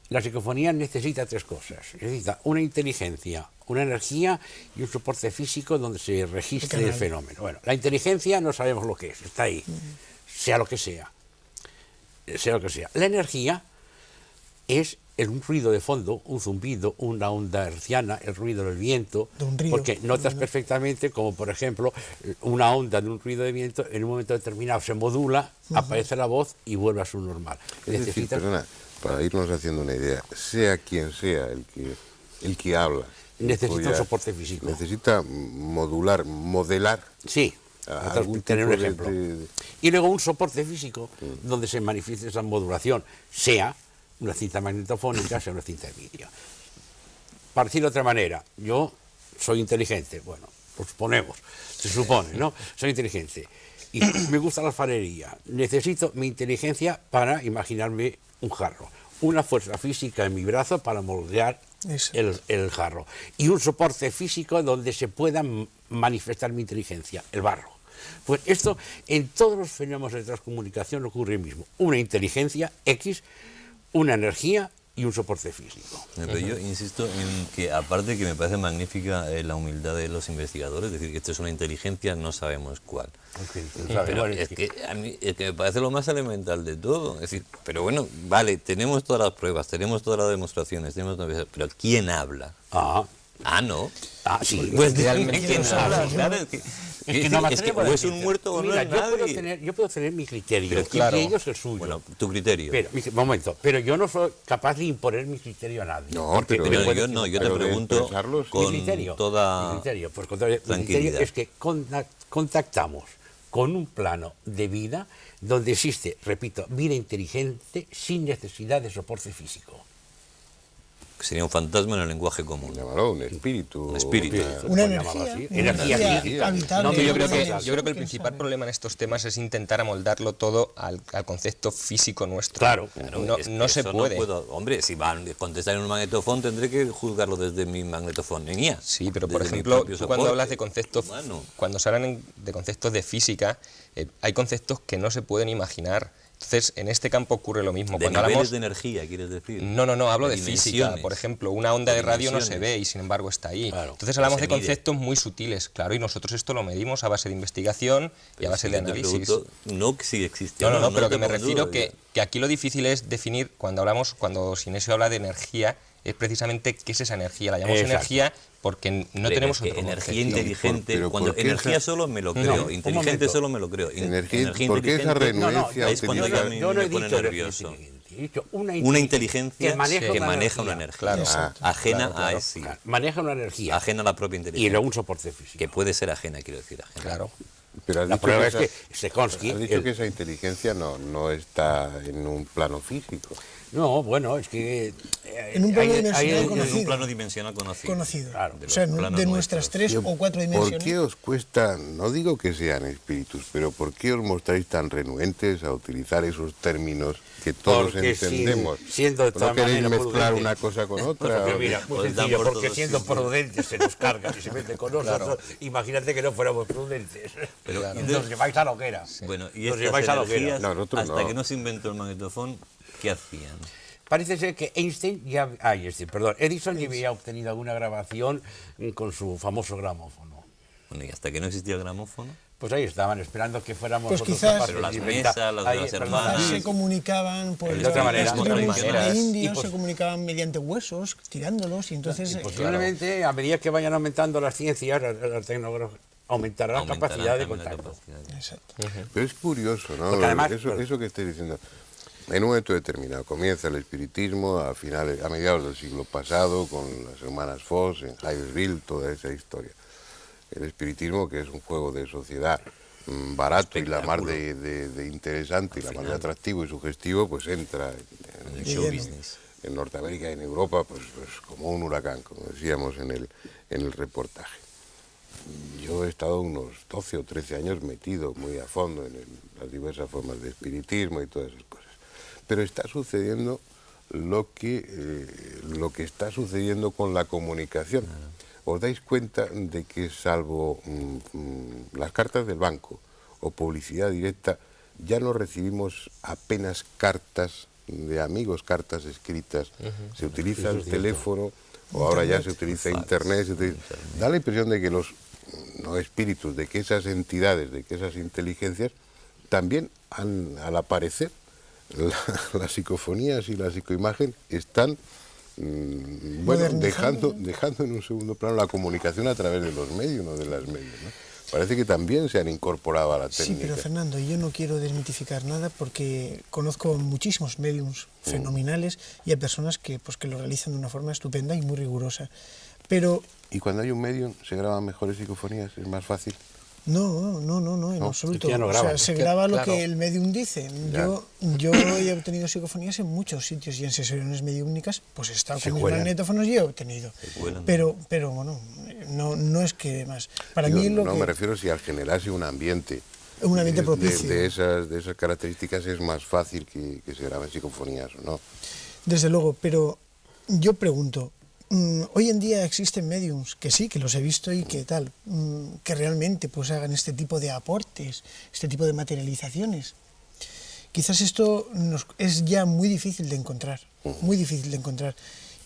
E: la psicofonía necesita tres cosas. Necesita una inteligencia, una energía y un soporte físico donde se registre el fenómeno. Bueno, la inteligencia no sabemos lo que es, está ahí, sea lo que sea. Sea lo que sea. La energía es un ruido de fondo, un zumbido, una onda herciana, el ruido del viento,
F: de un río,
E: porque notas perfectamente como, por ejemplo, una onda de un ruido de viento en un momento determinado se modula, aparece la voz y vuelve a su normal.
A: Es decir, perdona, para irnos haciendo una idea, sea quien sea el que habla,
E: necesita un soporte físico.
A: Necesita modelar.
E: Sí. Tener un ejemplo. Y luego un soporte físico donde se manifieste esa modulación, sea una cinta magnetofónica, sea una cinta de vídeo. Para decirlo de otra manera, yo soy inteligente, bueno, lo suponemos, se supone, ¿no? Soy inteligente y me gusta la alfarería. Necesito mi inteligencia para imaginarme un jarro, una fuerza física en mi brazo para moldear el jarro y un soporte físico donde se pueda manifestar mi inteligencia, el barro. Pues esto en todos los fenómenos de transcomunicación ocurre el mismo, una inteligencia X, una energía y un soporte físico.
C: Pero yo insisto en que, aparte que me parece magnífica la humildad de los investigadores, es decir, que esto es una inteligencia, no sabemos cuál. Pero es que a mí es que me parece lo más elemental de todo. Es decir, pero bueno, vale, tenemos todas las pruebas, tenemos todas las demostraciones, pero ¿quién habla? No.
E: Sí.
C: Pues realmente ¿quién habla? Claro, es que o es un muerto o no es nadie.
E: Yo puedo tener mi criterio,
C: pero claro,
E: y ellos el suyo.
C: Bueno, tu criterio.
E: Pero, pero yo no soy capaz de imponer mi criterio a nadie.
A: No, pero
C: yo te pregunto con toda
E: mi criterio, pues, mi criterio es que contactamos con un plano de vida donde existe, repito, vida inteligente sin necesidad de soporte físico.
C: Sería un fantasma en el lenguaje común.
A: Llámalo, un espíritu.
C: Un espíritu.
F: Una energía habitable.
D: Yo creo que el principal problema en estos temas es intentar amoldarlo todo al concepto físico nuestro.
E: Claro.
D: No se puede.
C: Hombre, si van a contestar en un magnetofón, tendré que juzgarlo desde mi magnetofonía.
D: Sí, pero por ejemplo, tú cuando hablas de conceptos, cuando se hablan de conceptos de física, hay conceptos que no se pueden imaginar. Entonces, en este campo ocurre lo mismo.
C: De
D: Cuando
C: niveles
D: hablamos
C: de energía, ¿quieres decir?
D: No, hablo de física.
C: dimensiones.
D: Por ejemplo, una onda de radio no se
C: Dimensiones.
D: ve y sin embargo está ahí.
E: Claro,
D: Entonces hablamos
C: se
D: de
C: mide.
D: conceptos muy sutiles, claro, y nosotros esto lo medimos a base de investigación y a base de
C: Sí, te
D: análisis.
C: pregunto, no que sigue existiendo.
D: No, pero
C: te
D: que me
C: pongo en
D: refiero
C: duda,
D: que aquí lo difícil es definir, cuando Sinesio habla de energía, es precisamente qué es esa energía. La llamamos
E: Exacto.
D: energía porque no
C: Pero
D: tenemos
C: es que
D: otro
C: energía
D: concepto.
C: inteligente,
A: Pero
C: cuando
A: ¿por qué
C: energía
A: esa-
C: solo me lo
E: No,
C: creo,
E: un
C: inteligente
E: momento.
C: solo me lo creo.
A: Energía, ¿por qué esa
C: inteligente
A: renuencia a
C: es cuando
A: utilizar-
C: a mí
E: yo no
C: me
E: he
C: pone
E: dicho
C: nervioso.
E: inteligente, he dicho una
C: Una inteligencia
E: que maneja
C: una energía,
D: Claro.
C: ajena
D: Claro.
C: a sí,
E: maneja una energía
C: ajena a la propia
E: y
C: inteligencia,
E: luego un soporte físico.
C: que puede ser ajena, quiero decir, ajena.
D: Claro.
A: Pero has
E: La
A: dicho
E: prueba
A: que
E: es
A: esa-
E: que Stokowski...
A: has dicho que esa inteligencia no está en un plano físico.
E: No, bueno, es que...
F: En un plano dimensional
C: Es un
F: conocido.
C: plano dimensional conocido.
F: Conocido.
E: Claro.
F: O sea,
C: los planos
F: de
C: nuestros.
F: nuestras 3 o 4
A: ¿Por
F: dimensiones.
A: qué os cuesta, no digo que sean espíritus, pero por qué os mostráis tan renuentes a utilizar esos términos que todos
E: Porque
A: entendemos?
E: siendo de
A: ¿No
E: tal
A: queréis
E: manera
A: mezclar
E: prudente?
A: una cosa con otra?
E: Porque mira, muy
C: Os dan
E: sencillo,
C: por
E: porque
C: todos
E: siendo
C: sitios.
E: prudentes se nos carga y se mete con nosotros. Imagínate que no fuéramos prudentes.
C: Pero,
E: Nos lleváis a lo que era.
C: Bueno, y
E: Nos
C: estas
E: lleváis a lo que era.
C: energías,
A: No, nosotros
C: hasta
A: no.
C: que no se inventó el magnetofón, ¿qué hacían?
E: Parece ser que Edison ya había obtenido alguna grabación con su famoso gramófono.
C: Bueno, y hasta que no existía el gramófono,
E: Pues ahí estaban esperando que fuéramos
F: Pues
E: nosotros
F: quizás-
E: capaces
C: Pero las
E: de inventar.
C: mesas, las de las
E: perdón,
C: hermanas.
F: Quizás
C: Ah,
F: se comunicaban por
E: de otra manera,
F: las
E: de otras
F: tribus
D: maneras.
F: de
E: Y
F: indios,
E: pues-
F: se comunicaban mediante huesos, tirándolos, y entonces...
E: Posiblemente, a medida que vayan aumentando las ciencias, la tecnología aumentará la
C: aumentará
E: capacidad de
C: también la
E: contacto.
C: capacidad.
F: Exacto.
A: Pero es curioso, ¿no?
E: Porque además-
A: eso que estáis diciendo. En un momento determinado comienza el espiritismo a mediados del siglo pasado con las hermanas Foss en Hyattsville, toda esa historia. El espiritismo, que es un juego de sociedad barato y la mar de interesante y la mar de atractivo y sugestivo, pues entra
C: En el
F: Bien.
C: show business.
A: en Norteamérica y en Europa pues como un huracán, como decíamos en el reportaje. Yo he estado unos 12 o 13 años metido muy a fondo en las diversas formas de espiritismo y todas esas cosas. Pero está sucediendo lo que está sucediendo con la comunicación. ¿Os dais cuenta de que salvo las cartas del banco o publicidad directa, ya no recibimos apenas cartas de amigos, cartas escritas? Se utiliza el teléfono o ahora ya se utiliza internet. Da la impresión de que los no espíritus, de que esas entidades, de que esas inteligencias también al aparecer las psicofonías y la psicoimagen están
F: Modernizando,
A: dejando en un segundo plano la comunicación a través de los medios, no de las medios, ¿no? Parece que también se han incorporado a la
F: Sí,
A: técnica.
F: pero Fernando, yo no quiero desmitificar nada porque conozco muchísimos mediums fenomenales y a personas que lo realizan de una forma estupenda y muy rigurosa. Pero
A: Y cuando hay un medium se graban mejores psicofonías, es más fácil.
F: no, en absoluto.
E: es que ya no
F: O sea,
E: graban.
F: se
D: Es que,
F: graba lo
D: claro.
F: que el medium dice. Yo he obtenido psicofonías en muchos sitios y en sesiones mediúmnicas, pues he estado
E: Se
F: con mis
E: cuelan.
F: magnetófonos y he obtenido.
C: cuelan.
F: Pero bueno, no es que más. Para
A: Digo,
F: mí lo
A: no
F: que...
A: me refiero si al generarse un ambiente
F: Un ambiente propicio.
A: de esas características es más fácil que se graben psicofonías o no.
F: Desde luego, pero yo pregunto, hoy en día existen mediums, que sí, que los he visto y que tal, que realmente pues hagan este tipo de aportes, este tipo de materializaciones. Quizás esto es ya muy difícil de encontrar, muy difícil de encontrar.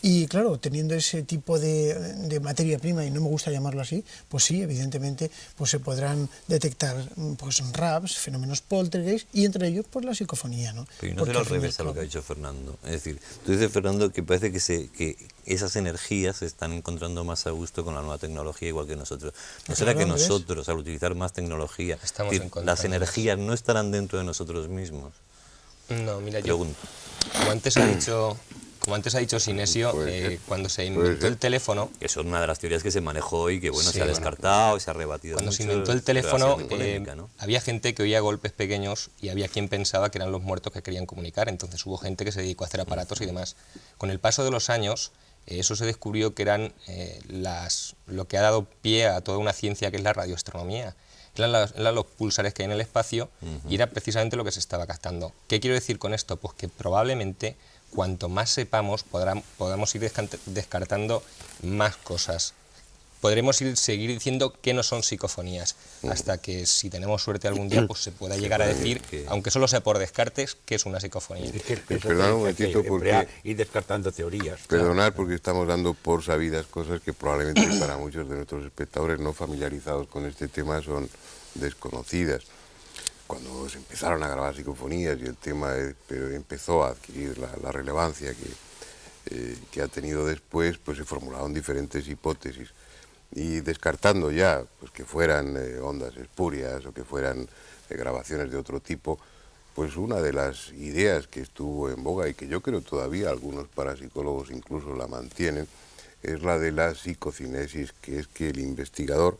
F: Y claro, teniendo ese tipo de materia prima, y no me gusta llamarlo así, pues sí, evidentemente pues se podrán detectar pues raps, fenómenos poltergeist, y entre ellos pues la psicofonía, ¿no?
C: Pero no
F: Porque
C: será al
F: fin y
C: revés a lo
F: cabo-
C: que ha dicho Fernando. Es decir, tú dices, Fernando, que parece que esas energías se están encontrando más a gusto con la nueva tecnología, igual que nosotros. ¿No será que
F: Claro, ¿ves?
C: nosotros, al utilizar más tecnología,
D: Estamos
C: es decir,
D: encontrando
C: las energías no estarán dentro de nosotros mismos?
D: No, mira, yo,
C: Pregunto.
D: como antes ha dicho Sinesio,
A: Puede ser.
D: cuando se
A: Puede
D: inventó
A: ser.
D: el teléfono,
C: Que son una de las teorías que se manejó y que, bueno,
D: Sí,
C: se ha
D: bueno.
C: descartado, se ha rebatido
D: cuando se
C: mucho,
D: inventó el
C: pero ha sido
D: teléfono,
C: muy polémica, ¿no?
D: había gente que oía golpes pequeños y había quien pensaba que eran los muertos que querían comunicar. Entonces hubo gente que se dedicó a hacer aparatos y demás. Con el paso de los años, eso se descubrió que eran lo que ha dado pie a toda una ciencia que es la radioastronomía. Eran los púlsares que hay en el espacio y era precisamente lo que se estaba captando. ¿Qué quiero decir con esto? Pues que probablemente cuanto más sepamos podamos ir descartando más cosas. podremos seguir diciendo que no son psicofonías, hasta que si tenemos suerte algún día pues se pueda llegar a decir, aunque solo sea por descartes, que es una psicofonía.
A: Perdón un momentito porque...
E: Ir descartando teorías.
A: Perdonad porque estamos dando por sabidas cosas que probablemente para muchos de nuestros espectadores no familiarizados con este tema son desconocidas. Cuando se empezaron a grabar psicofonías y el tema empezó a adquirir la relevancia que ha tenido después, pues se formularon diferentes hipótesis. Y descartando ya pues que fueran ondas espurias o que fueran grabaciones de otro tipo, pues una de las ideas que estuvo en boga y que yo creo todavía algunos parapsicólogos incluso la mantienen, es la de la psicocinesis, que es que el investigador,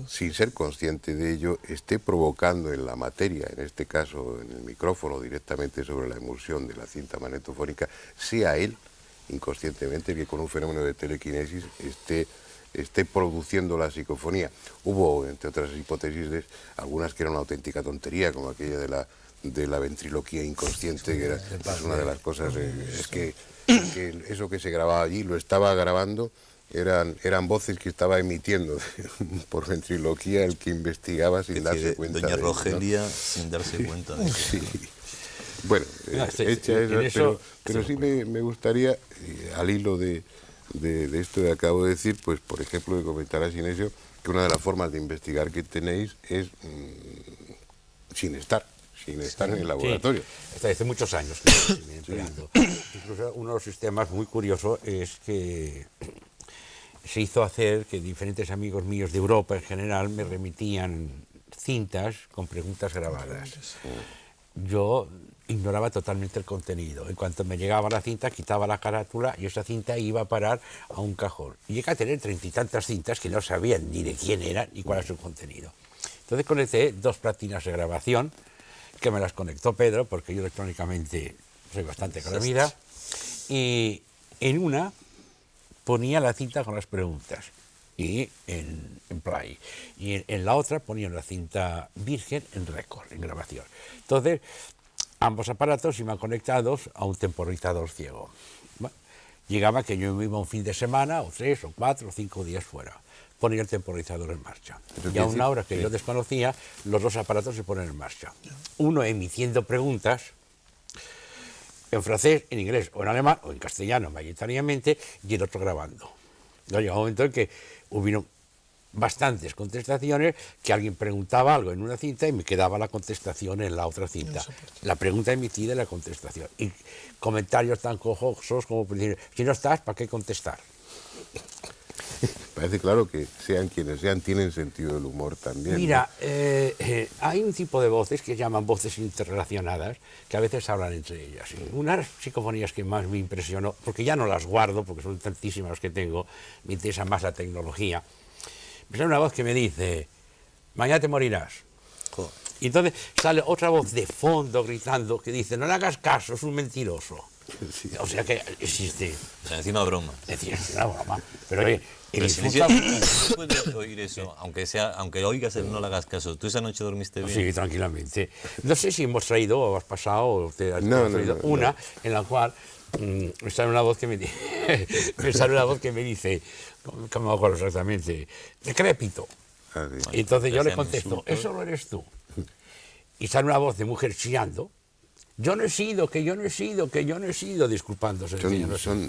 A: sin ser consciente de ello, esté provocando en la materia, en este caso en el micrófono directamente sobre la emulsión de la cinta magnetofónica, sea él inconscientemente que con un fenómeno de telequinesis esté produciendo la psicofonía. Hubo, entre otras hipótesis, algunas que eran una auténtica tontería, como aquella de la ventriloquía inconsciente, que es una de las cosas, es que eso que se grababa allí, lo estaba grabando, eran voces que estaba emitiendo por ventriloquía el que investigaba sin darse cuenta.
C: Doña
A: de ello,
C: Rogelia,
A: ¿no?
C: sin darse cuenta de eso.
A: Sí. Bueno, pero sí me gustaría, al hilo de esto que acabo de decir, pues por ejemplo, de comentar a Sinesio que una de las formas de investigar que tenéis es sin estar en el laboratorio.
E: Sí, hace muchos años que se viene empleando. Incluso uno de los sistemas muy curiosos es que se hizo hacer que diferentes amigos míos de Europa en general me remitían cintas con preguntas grabadas. Yo ignoraba totalmente el contenido. En cuanto me llegaba la cinta, quitaba la carátula y esa cinta iba a parar a un cajón. Y llegué a tener 30 y tantas cintas que no sabían ni de quién eran ni cuál era su contenido. Entonces conecté 2 platinas de grabación, que me las conectó Pedro, porque yo electrónicamente soy bastante calamida, y en una ponía la cinta con las preguntas y en play, y en la otra ponía la cinta virgen en récord, en grabación. Entonces, ambos aparatos iban conectados a un temporizador ciego. Bueno, llegaba que yo me iba un fin de semana, o 3, o 4, o 5 días fuera, ponía el temporizador en marcha. Y a una hora que yo desconocía, los 2 aparatos se ponen en marcha. Uno emitiendo preguntas en francés, en inglés, o en alemán, o en castellano, mayoritariamente, y el otro grabando. Llegó un momento en que hubieron bastantes contestaciones, que alguien preguntaba algo en una cinta y me quedaba la contestación en la otra cinta. La pregunta emitida y la contestación. Y comentarios tan cojosos como decir, si no estás, ¿para qué contestar?
A: Parece claro que sean quienes sean, tienen sentido del humor también.
E: Mira, hay un tipo de voces que llaman voces interrelacionadas, que a veces hablan entre ellas. Una de las psicofonías que más me impresionó, porque ya no las guardo, porque son tantísimas las que tengo, me interesa más la tecnología. Me sale una voz que me dice, mañana te morirás. Y entonces sale otra voz de fondo gritando que dice, no le hagas caso, es un mentiroso. Sí. O sea que existe.
C: O sea, encima broma.
E: Encima broma. Pero oye,
C: ¿tú puedes oír eso? Aunque oigas el no le hagas caso, ¿tú esa noche dormiste bien?
E: Sí, tranquilamente. No sé si hemos traído o has pasado o te has traído una en la cual me sale una voz que me dice, que me acuerdo exactamente, decrépito. Y entonces yo le contesto, eso no eres tú. Y sale una voz de mujer chillando, yo no he sido, que yo no he sido, que yo no he sido, disculpándose.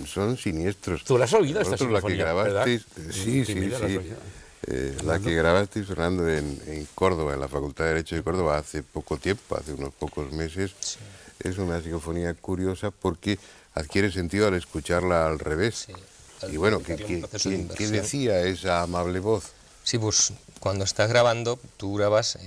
A: Son siniestros.
E: ¿Tú la has oído esta
A: sinfonía, la que grabasteis,
E: ¿verdad?
A: Sí. La que grabasteis sonando en Córdoba, en la Facultad de Derecho de Córdoba, hace poco tiempo, hace unos pocos meses, sí. Es una psicofonía curiosa porque adquiere sentido al escucharla al revés. Sí.
D: Al
A: y bueno, ¿qué decía esa amable voz?
D: Sí, pues cuando estás grabando, tú grabas,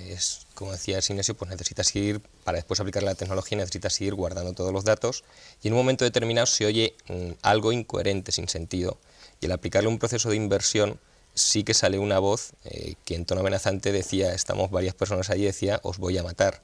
D: como decía Sinesio, pues necesitas ir, para después aplicar la tecnología, necesitas ir guardando todos los datos y en un momento determinado se oye algo incoherente, sin sentido. Y al aplicarle un proceso de inversión, sí que sale una voz que en tono amenazante decía, estamos varias personas allí, decía, os voy a matar.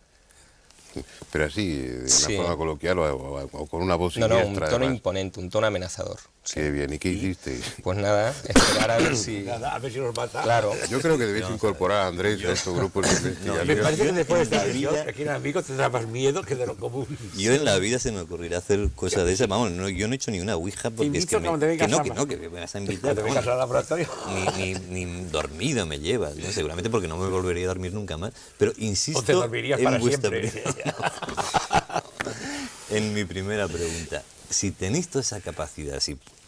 A: Pero así, de una forma coloquial o con una voz
D: siniestra. No, un tono
A: además.
D: Imponente, un tono amenazador.
A: Qué bien, ¿y qué hicisteis?
D: Pues nada, esperar a ver si...
E: Nada, a ver si nos mata.
D: Claro.
A: Yo creo que debéis incorporar a Andrés a estos grupos de
E: Me
A: investigación.
E: parece que después de
C: en la
E: esta
C: vida-
E: aquí un amigo tendrá más miedo que de lo común.
C: Yo en la vida se me ocurrirá hacer cosas de esas. Vamos, no, yo no he hecho ni una ouija porque es
E: invito
C: que,
E: cuando vengas
C: que me vas a invitar.
E: Cuando vengas al laboratorio.
C: Ni dormido me llevas, ¿no? Seguramente porque no me volvería a dormir nunca más. Pero insisto
E: O te dormirías
C: en
E: para
C: vuestra
E: siempre.
C: en mi primera pregunta. Si tenéis toda esa capacidad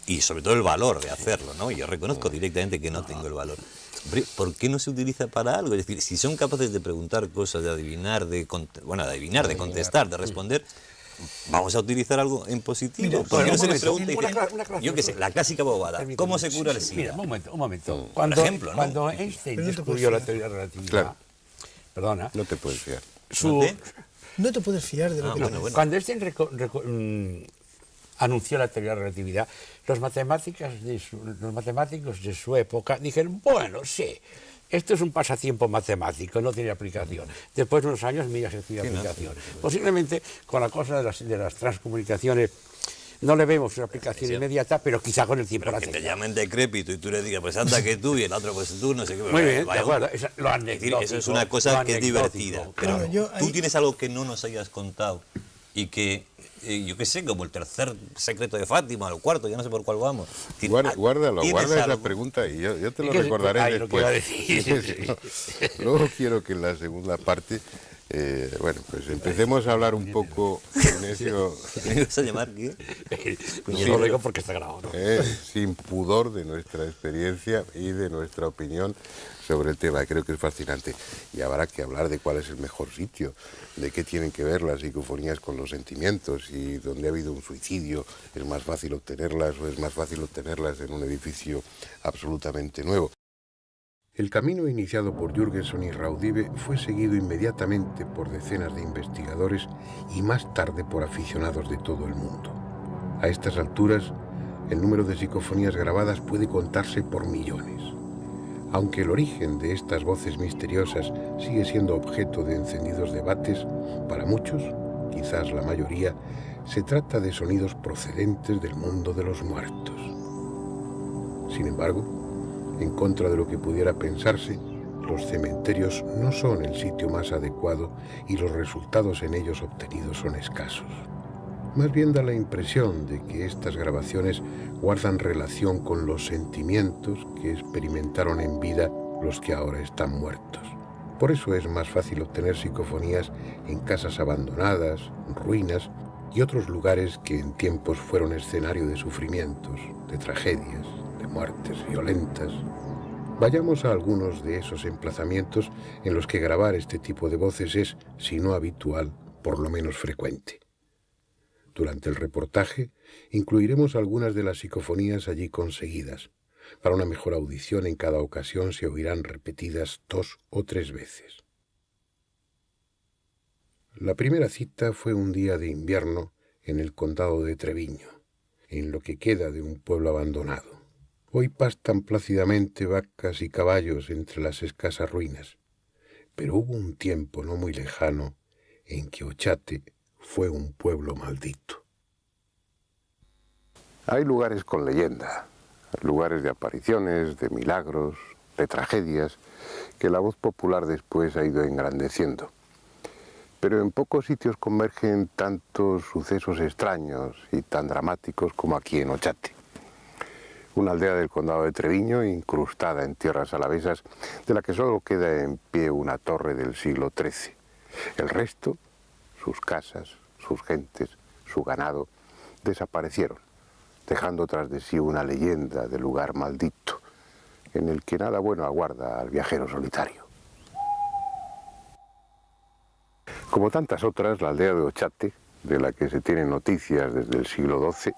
C: y sobre todo el valor de hacerlo, ¿no? Yo reconozco directamente que no tengo el valor. Hombre, ¿por qué no se utiliza para algo? Es decir, si son capaces de preguntar cosas, de adivinar, de contestar, de responder, vamos a utilizar algo en positivo.
F: Mira,
C: ¿Por qué no se les
E: momento,
C: pregunte?
E: una
C: Yo qué sé, la clásica bobada.
E: Permíteme.
C: ¿Cómo se cura el SIDA?
E: Mira, un momento.
C: Por ejemplo, ¿no?
E: Cuando Einstein
F: Pero no te
E: descubrió la
F: puedes
E: teoría de la relatividad,
A: Claro.
E: perdona,
A: No te puedes fiar.
E: su,
C: ¿No te?
F: No te puedes fiar de lo que
C: bueno,
F: te
C: bueno.
E: cuando Einstein anunció la teoría de la relatividad, los matemáticos de su época dijeron, bueno, sí, esto es un pasatiempo matemático, no tiene aplicación. Después de unos años, mira si tiene aplicación. Posiblemente con la cosa de las transcomunicaciones no le vemos una aplicación inmediata, pero quizá con el tiempo
C: Pero
E: la
C: que te
E: tenga.
C: llamen decrépito y tú le digas, pues anda que tú, y el otro, pues tú, no sé qué.
E: Muy bien, de
C: Vaya,
E: acuerdo. Lo
C: es decir, eso es una cosa
E: lo
C: que es
E: anecdótico.
C: divertida. Pero
F: Claro, yo
C: tú
F: ahí-
C: tienes algo que no nos hayas contado y que, yo qué sé, como el tercer secreto de Fátima, el cuarto, ya no sé por cuál vamos.
A: Guárdalo,
C: ¿Tienes
A: guarda esa
C: algo?
A: pregunta y yo te lo
E: ¿Qué-
A: recordaré
E: ay, lo que iba a
A: después.
E: decir.
A: Luego quiero que en la segunda parte, bueno, pues empecemos a hablar un poco, Ignacio,
C: ¿Me ibas a llamar qué?
E: Yo no lo digo porque está grabado, ¿no?
A: sin pudor de nuestra experiencia y de nuestra opinión sobre el tema. Creo que es fascinante. Y habrá que hablar de cuál es el mejor sitio, de qué tienen que ver las psicofonías con los sentimientos y donde ha habido un suicidio es más fácil obtenerlas o es más fácil obtenerlas en un edificio absolutamente nuevo. El camino iniciado por Jürgenson y Raudive fue seguido inmediatamente por decenas de investigadores y más tarde por aficionados de todo el mundo. A estas alturas, el número de psicofonías grabadas puede contarse por millones. Aunque el origen de estas voces misteriosas sigue siendo objeto de encendidos debates, para muchos, quizás la mayoría, se trata de sonidos procedentes del mundo de los muertos. Sin embargo, en contra de lo que pudiera pensarse, los cementerios no son el sitio más adecuado y los resultados en ellos obtenidos son escasos. Más bien da la impresión de que estas grabaciones guardan relación con los sentimientos que experimentaron en vida los que ahora están muertos. Por eso es más fácil obtener psicofonías en casas abandonadas, ruinas y otros lugares que en tiempos fueron escenario de sufrimientos, de tragedias, de muertes violentas. Vayamos a algunos de esos emplazamientos en los que grabar este tipo de voces es, si no habitual, por lo menos frecuente. Durante el reportaje incluiremos algunas de las psicofonías allí conseguidas. Para una mejor audición en cada ocasión se oirán repetidas 2 o 3 veces. La primera cita fue un día de invierno en el condado de Treviño, en lo que queda de un pueblo abandonado. Hoy pastan plácidamente vacas y caballos entre las escasas ruinas, pero hubo un tiempo no muy lejano en que Ochate fue un pueblo maldito. Hay lugares con leyenda, lugares de apariciones, de milagros, de tragedias, que la voz popular después ha ido engrandeciendo. Pero en pocos sitios convergen tantos sucesos extraños y tan dramáticos como aquí en Ochate. Una aldea del condado de Treviño incrustada en tierras alavesas, de la que solo queda en pie una torre del siglo XIII. El resto, sus casas, sus gentes, su ganado, desaparecieron, dejando tras de sí una leyenda de lugar maldito, en el que nada bueno aguarda al viajero solitario. Como tantas otras, la aldea de Ochate, de la que se tienen noticias desde el siglo XII,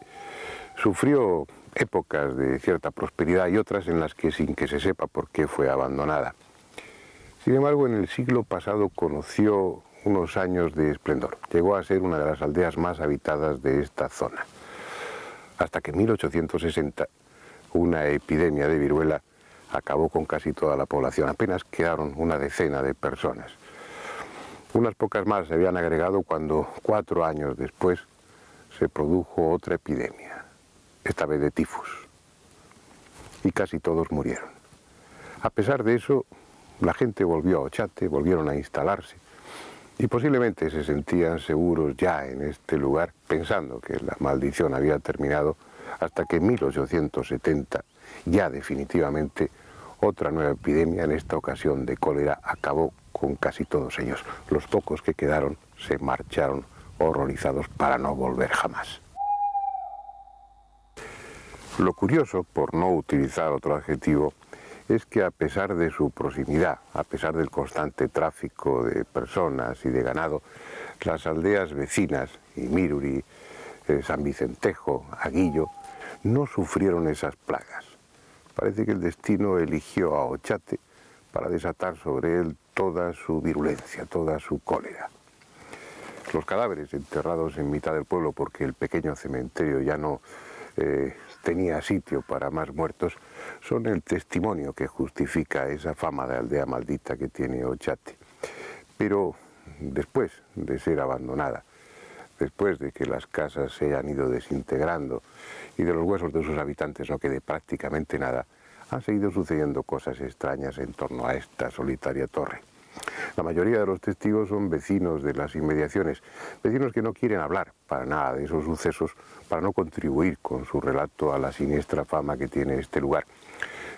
A: sufrió épocas de cierta prosperidad y otras en las que sin que se sepa por qué fue abandonada. Sin embargo, en el siglo pasado conoció unos años de esplendor. Llegó a ser una de las aldeas más habitadas de esta zona. Hasta que en 1860 una epidemia de viruela acabó con casi toda la población. Apenas quedaron una decena de personas. Unas pocas más se habían agregado cuando 4 años después se produjo otra epidemia. esta vez de tifus, y casi todos murieron. A pesar de eso, la gente volvió a Ochate, volvieron a instalarse, y posiblemente se sentían seguros ya en este lugar, pensando que la maldición había terminado, hasta que en 1870, ya definitivamente, otra nueva epidemia, en esta ocasión de cólera, acabó con casi todos ellos. Los pocos que quedaron se marcharon horrorizados para no volver jamás. Lo curioso, por no utilizar otro adjetivo, es que a pesar de su proximidad, a pesar del constante tráfico de personas y de ganado, las aldeas vecinas, Imíruri, San Vicentejo, Aguillo, no sufrieron esas plagas. Parece que el destino eligió a Ochate para desatar sobre él toda su virulencia, toda su cólera. Los cadáveres enterrados en mitad del pueblo, porque el pequeño cementerio ya no tenía sitio para más muertos, son el testimonio que justifica esa fama de aldea maldita que tiene Ochate. Pero después de ser abandonada, después de que las casas se hayan ido desintegrando y de los huesos de sus habitantes no quede prácticamente nada, han seguido sucediendo cosas extrañas en torno a esta solitaria torre. La mayoría de los testigos son vecinos de las inmediaciones, vecinos que no quieren hablar para nada de esos sucesos, para no contribuir con su relato a la siniestra fama que tiene este lugar.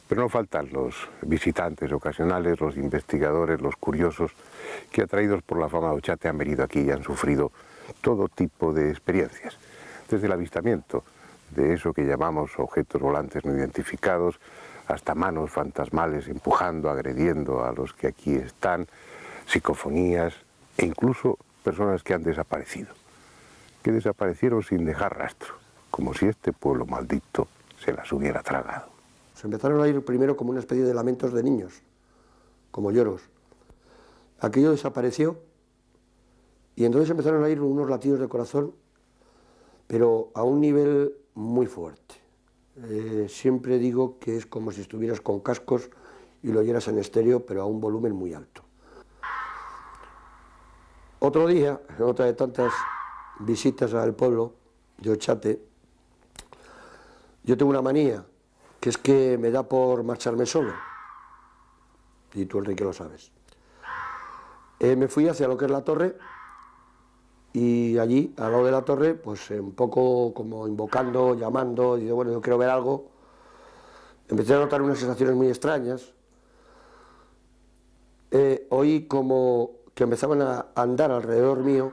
A: Pero no faltan los visitantes ocasionales, los investigadores, los curiosos, que atraídos por la fama de Ochate han venido aquí y han sufrido todo tipo de experiencias, desde el avistamiento de eso que llamamos objetos volantes no identificados, hasta manos fantasmales empujando, agrediendo a los que aquí están, psicofonías e incluso personas que han desaparecido, que desaparecieron sin dejar rastro, como si este pueblo maldito se las hubiera tragado.
H: Se empezaron a ir primero como una especie de lamentos de niños, como lloros. Aquello desapareció y entonces empezaron a ir unos latidos de corazón, pero a un nivel muy fuerte. Siempre digo que es como si estuvieras con cascos y lo oyeras en estéreo, pero a un volumen muy alto. Otro día, en otra de tantas visitas al pueblo de Ochate, yo tengo una manía, que es que me da por marcharme solo, y tú, Enrique, lo sabes. Me fui hacia lo que es la torre, y allí, al lado de la torre, pues un poco como invocando, llamando, y digo, bueno, yo quiero ver algo. Empecé a notar unas sensaciones muy extrañas. Oí como que empezaban a andar alrededor mío,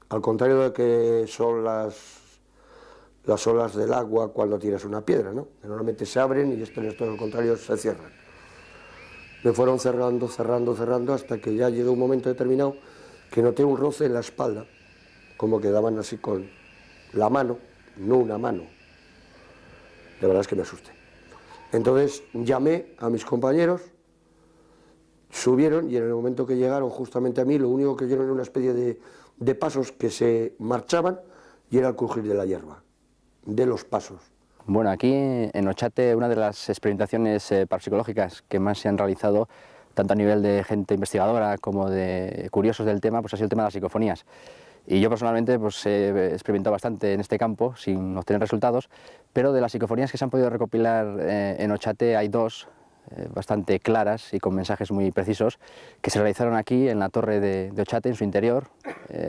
H: al contrario de que son las olas del agua cuando tiras una piedra, ¿no? Que normalmente se abren y esto al contrario se cierran. Me fueron cerrando, cerrando, cerrando, hasta que ya llegó un momento determinado que noté un roce en la espalda, como que daban así con la mano, no una mano. La verdad es que me asusté. Entonces llamé a mis compañeros, subieron y en el momento que llegaron justamente a mí, lo único que oyeron era una especie de pasos que se marchaban y era el crujir de la hierba, de los pasos.
I: Bueno, aquí en Ochate una de las experimentaciones parapsicológicas que más se han realizado, tanto a nivel de gente investigadora como de curiosos del tema, pues ha sido el tema de las psicofonías. Y yo personalmente pues, he experimentado bastante en este campo sin obtener resultados, pero de las psicofonías que se han podido recopilar en Ochate hay dos bastante claras y con mensajes muy precisos que se realizaron aquí en la torre de Ochate, en su interior.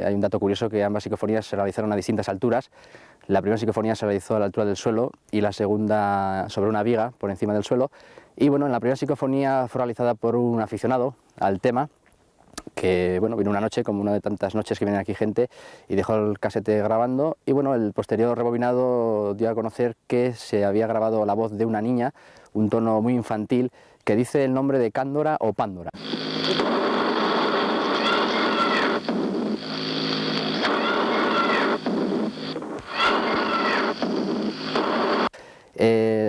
I: Hay un dato curioso, que ambas psicofonías se realizaron a distintas alturas. La primera psicofonía se realizó a la altura del suelo y la segunda sobre una viga por encima del suelo. Y bueno, en la primera psicofonía fue realizada por un aficionado al tema, que bueno, vino una noche, como una de tantas noches que vienen aquí gente, y dejó el casete grabando, y bueno, el posterior rebobinado dio a conocer que se había grabado la voz de una niña, un tono muy infantil, que dice el nombre de Cándora o Pándora.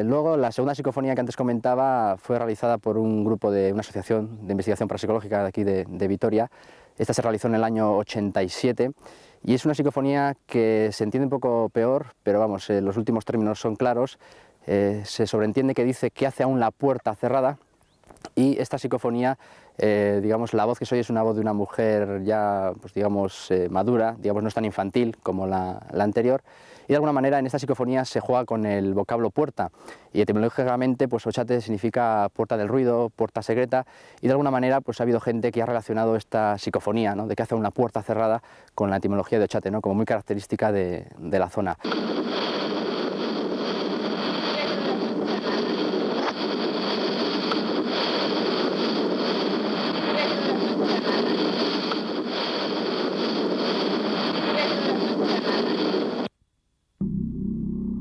I: Luego, la segunda psicofonía que antes comentaba fue realizada por un grupo de una asociación de investigación parapsicológica de aquí de Vitoria. Esta se realizó en el año 87 y es una psicofonía que se entiende un poco peor, pero vamos, los últimos términos son claros. Se sobreentiende que dice que hace aún la puerta cerrada, Y esta psicofonía, digamos, la voz que soy es una voz de una mujer ya, pues digamos, madura, digamos, no es tan infantil como la anterior. Y de alguna manera en esta psicofonía se juega con el vocablo puerta. Y etimológicamente, pues Ochate significa puerta del ruido, puerta secreta. Y de alguna manera, pues ha habido gente que ha relacionado esta psicofonía, ¿no?, de que hace una puerta cerrada con la etimología de Ochate, ¿no?, como muy característica de la zona.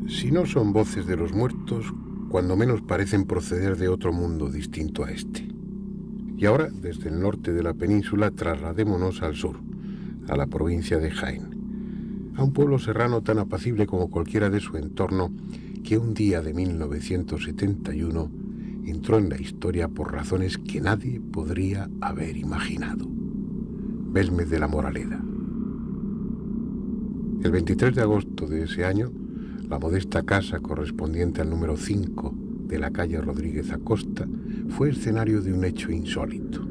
A: Si no son voces de los muertos, cuando menos parecen proceder de otro mundo distinto a este. Y ahora, desde el norte de la península, trasladémonos al sur, a la provincia de Jaén, a un pueblo serrano tan apacible como cualquiera de su entorno, que un día de 1971 entró en la historia por razones que nadie podría haber imaginado. Belmez de la Moraleda. El 23 de agosto de ese año, la modesta casa correspondiente al número 5 de la calle Rodríguez Acosta fue escenario de un hecho insólito.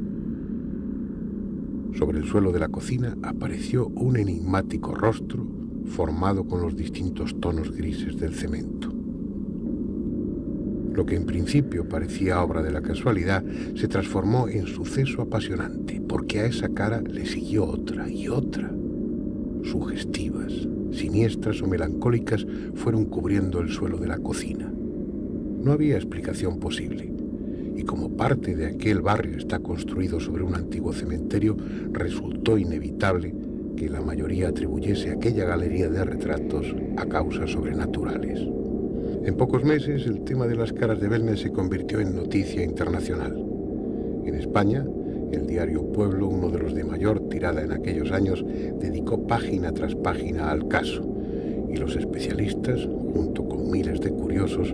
A: Sobre el suelo de la cocina apareció un enigmático rostro formado con los distintos tonos grises del cemento. Lo que en principio parecía obra de la casualidad se transformó en suceso apasionante, porque a esa cara le siguió otra y otra. Sugestivas, siniestras o melancólicas fueron cubriendo el suelo de la cocina. No había explicación posible, y como parte de aquel barrio está construido sobre un antiguo cementerio, resultó inevitable que la mayoría atribuyese aquella galería de retratos a causas sobrenaturales. En pocos meses, el tema de las caras de Belmez se convirtió en noticia internacional. En España, el diario Pueblo, uno de los de mayor tirada en aquellos años, dedicó página tras página al caso, y los especialistas, junto con miles de curiosos,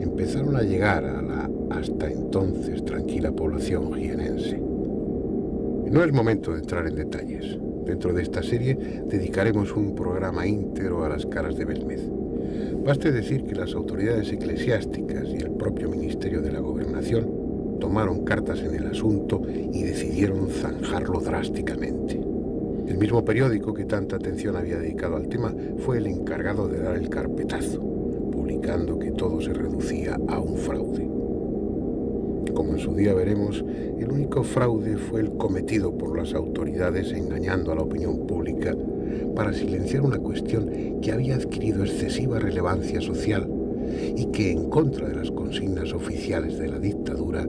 A: empezaron a llegar a la hasta entonces tranquila población jienense. No es momento de entrar en detalles. Dentro de esta serie dedicaremos un programa íntegro a las caras de Belmez. Baste decir que las autoridades eclesiásticas y el propio Ministerio de la Gobernación tomaron cartas en el asunto y decidieron zanjarlo drásticamente. El mismo periódico que tanta atención había dedicado al tema fue el encargado de dar el carpetazo, publicando que todo se reducía a un fraude. Como en su día veremos, el único fraude fue el cometido por las autoridades engañando a la opinión pública para silenciar una cuestión que había adquirido excesiva relevancia social y que, en contra de las consignas oficiales de la dictadura,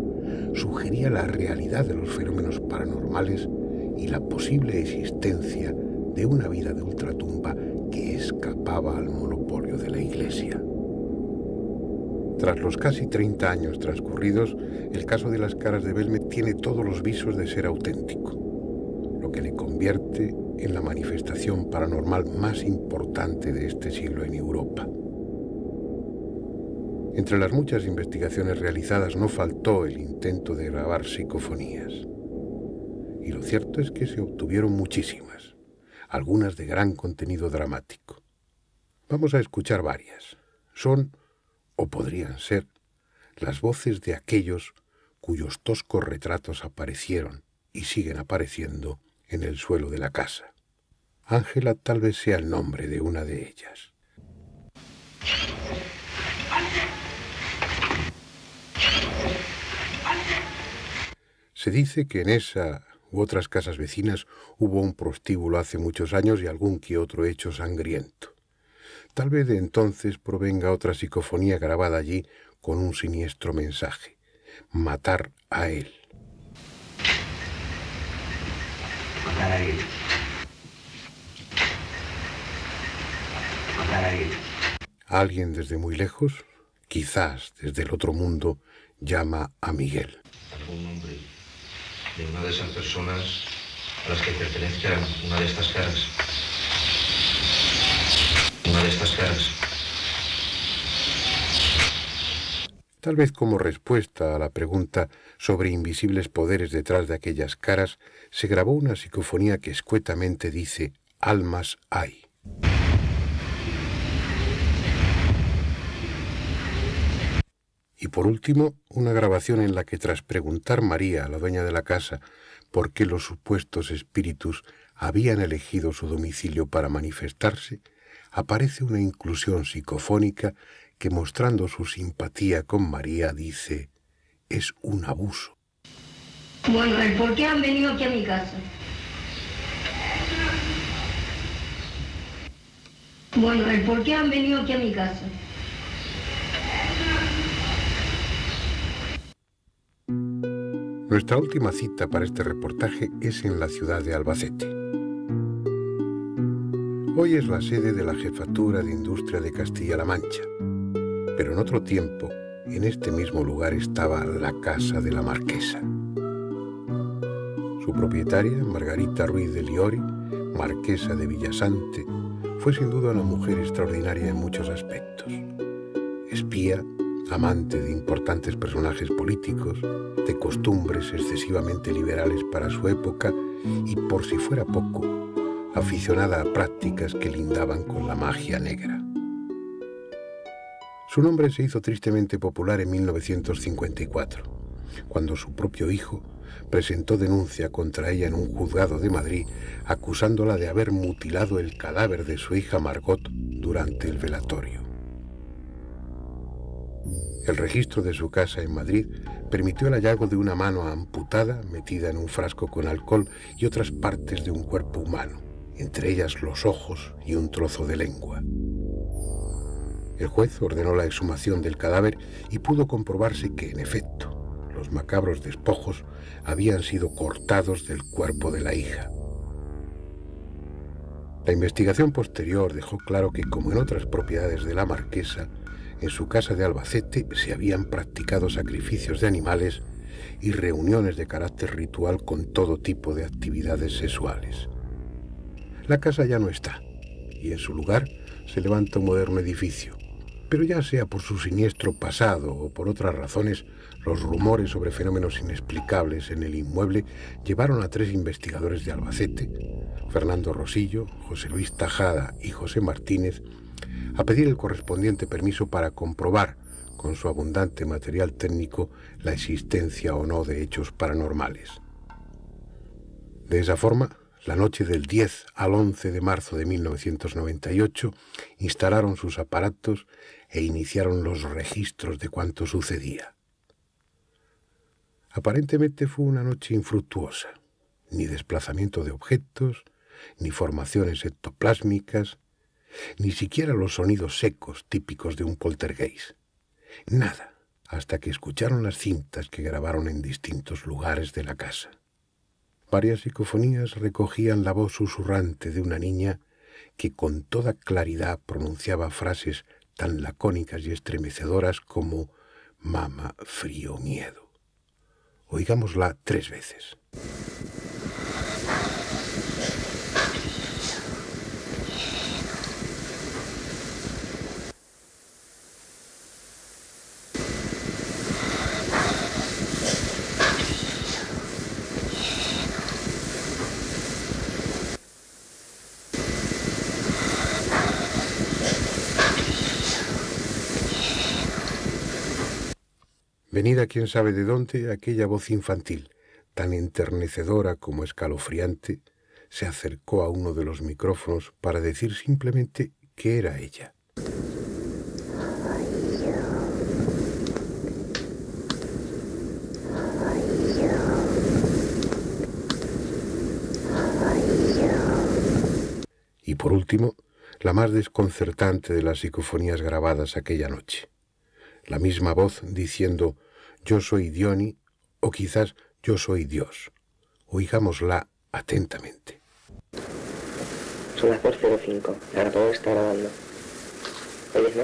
A: sugería la realidad de los fenómenos paranormales y la posible existencia de una vida de ultratumba que escapaba al monopolio de la Iglesia. Tras los casi 30 años transcurridos, el caso de las caras de Belmez tiene todos los visos de ser auténtico, lo que le convierte en la manifestación paranormal más importante de este siglo en Europa. Entre las muchas investigaciones realizadas no faltó el intento de grabar psicofonías. Y lo cierto es que se obtuvieron muchísimas, algunas de gran contenido dramático. Vamos a escuchar varias. Son, o podrían ser, las voces de aquellos cuyos toscos retratos aparecieron y siguen apareciendo en el suelo de la casa. Ángela tal vez sea el nombre de una de ellas. Se dice que en esa u otras casas vecinas hubo un prostíbulo hace muchos años y algún que otro hecho sangriento. Tal vez de entonces provenga otra psicofonía grabada allí con un siniestro mensaje: matar a él.
J: Matar a él. Matar a él.
A: Alguien desde muy lejos, quizás desde el otro mundo, llama a Miguel.
J: ¿Algún nombre de una de esas personas a las que pertenezcan una de estas caras? Una de estas caras.
A: Tal vez como respuesta a la pregunta sobre invisibles poderes detrás de aquellas caras, se grabó una psicofonía que escuetamente dice: almas hay. Y por último, una grabación en la que tras preguntar María, la dueña de la casa, por qué los supuestos espíritus habían elegido su domicilio para manifestarse, aparece una inclusión psicofónica que, mostrando su simpatía con María, dice: es un abuso.
K: Bueno, el por qué han venido aquí a mi casa. Bueno, el por qué han venido aquí a mi casa.
A: Nuestra última cita para este reportaje es en la ciudad de Albacete. Hoy es la sede de la Jefatura de Industria de Castilla-La Mancha, pero en otro tiempo, en este mismo lugar estaba la Casa de la Marquesa. Su propietaria, Margarita Ruiz de Liori, marquesa de Villasante, fue sin duda una mujer extraordinaria en muchos aspectos. Espía, amante de importantes personajes políticos, de costumbres excesivamente liberales para su época y, por si fuera poco, aficionada a prácticas que lindaban con la magia negra. Su nombre se hizo tristemente popular en 1954, cuando su propio hijo presentó denuncia contra ella en un juzgado de Madrid, acusándola de haber mutilado el cadáver de su hija Margot durante el velatorio. El registro de su casa en Madrid permitió el hallazgo de una mano amputada metida en un frasco con alcohol y otras partes de un cuerpo humano, entre ellas los ojos y un trozo de lengua. El juez ordenó la exhumación del cadáver y pudo comprobarse que, en efecto, los macabros despojos habían sido cortados del cuerpo de la hija. La investigación posterior dejó claro que, como en otras propiedades de la marquesa, en su casa de Albacete se habían practicado sacrificios de animales y reuniones de carácter ritual con todo tipo de actividades sexuales. La casa ya no está, y en su lugar se levanta un moderno edificio, pero ya sea por su siniestro pasado o por otras razones, los rumores sobre fenómenos inexplicables en el inmueble llevaron a 3 investigadores de Albacete, Fernando Rosillo, José Luis Tajada y José Martínez, a pedir el correspondiente permiso para comprobar, con su abundante material técnico, la existencia o no de hechos paranormales. De esa forma, la noche del 10 al 11 de marzo de 1998, instalaron sus aparatos e iniciaron los registros de cuanto sucedía. Aparentemente fue una noche infructuosa, ni desplazamiento de objetos, ni formaciones ectoplásmicas, ni siquiera los sonidos secos típicos de un poltergeist. Nada, hasta que escucharon las cintas que grabaron en distintos lugares de la casa. Varias psicofonías recogían la voz susurrante de una niña que con toda claridad pronunciaba frases tan lacónicas y estremecedoras como «Mama, frío, miedo». Oigámosla 3 veces. Venida quién sabe de dónde, aquella voz infantil, tan enternecedora como escalofriante, se acercó a uno de los micrófonos para decir simplemente que era ella. Y por último, la más desconcertante de las psicofonías grabadas aquella noche. La misma voz diciendo «Yo soy Dioni» o quizás «Yo soy Dios». Oigámosla atentamente.
L: Son las 2:05. El grabador está grabando. ¿Oyes, no?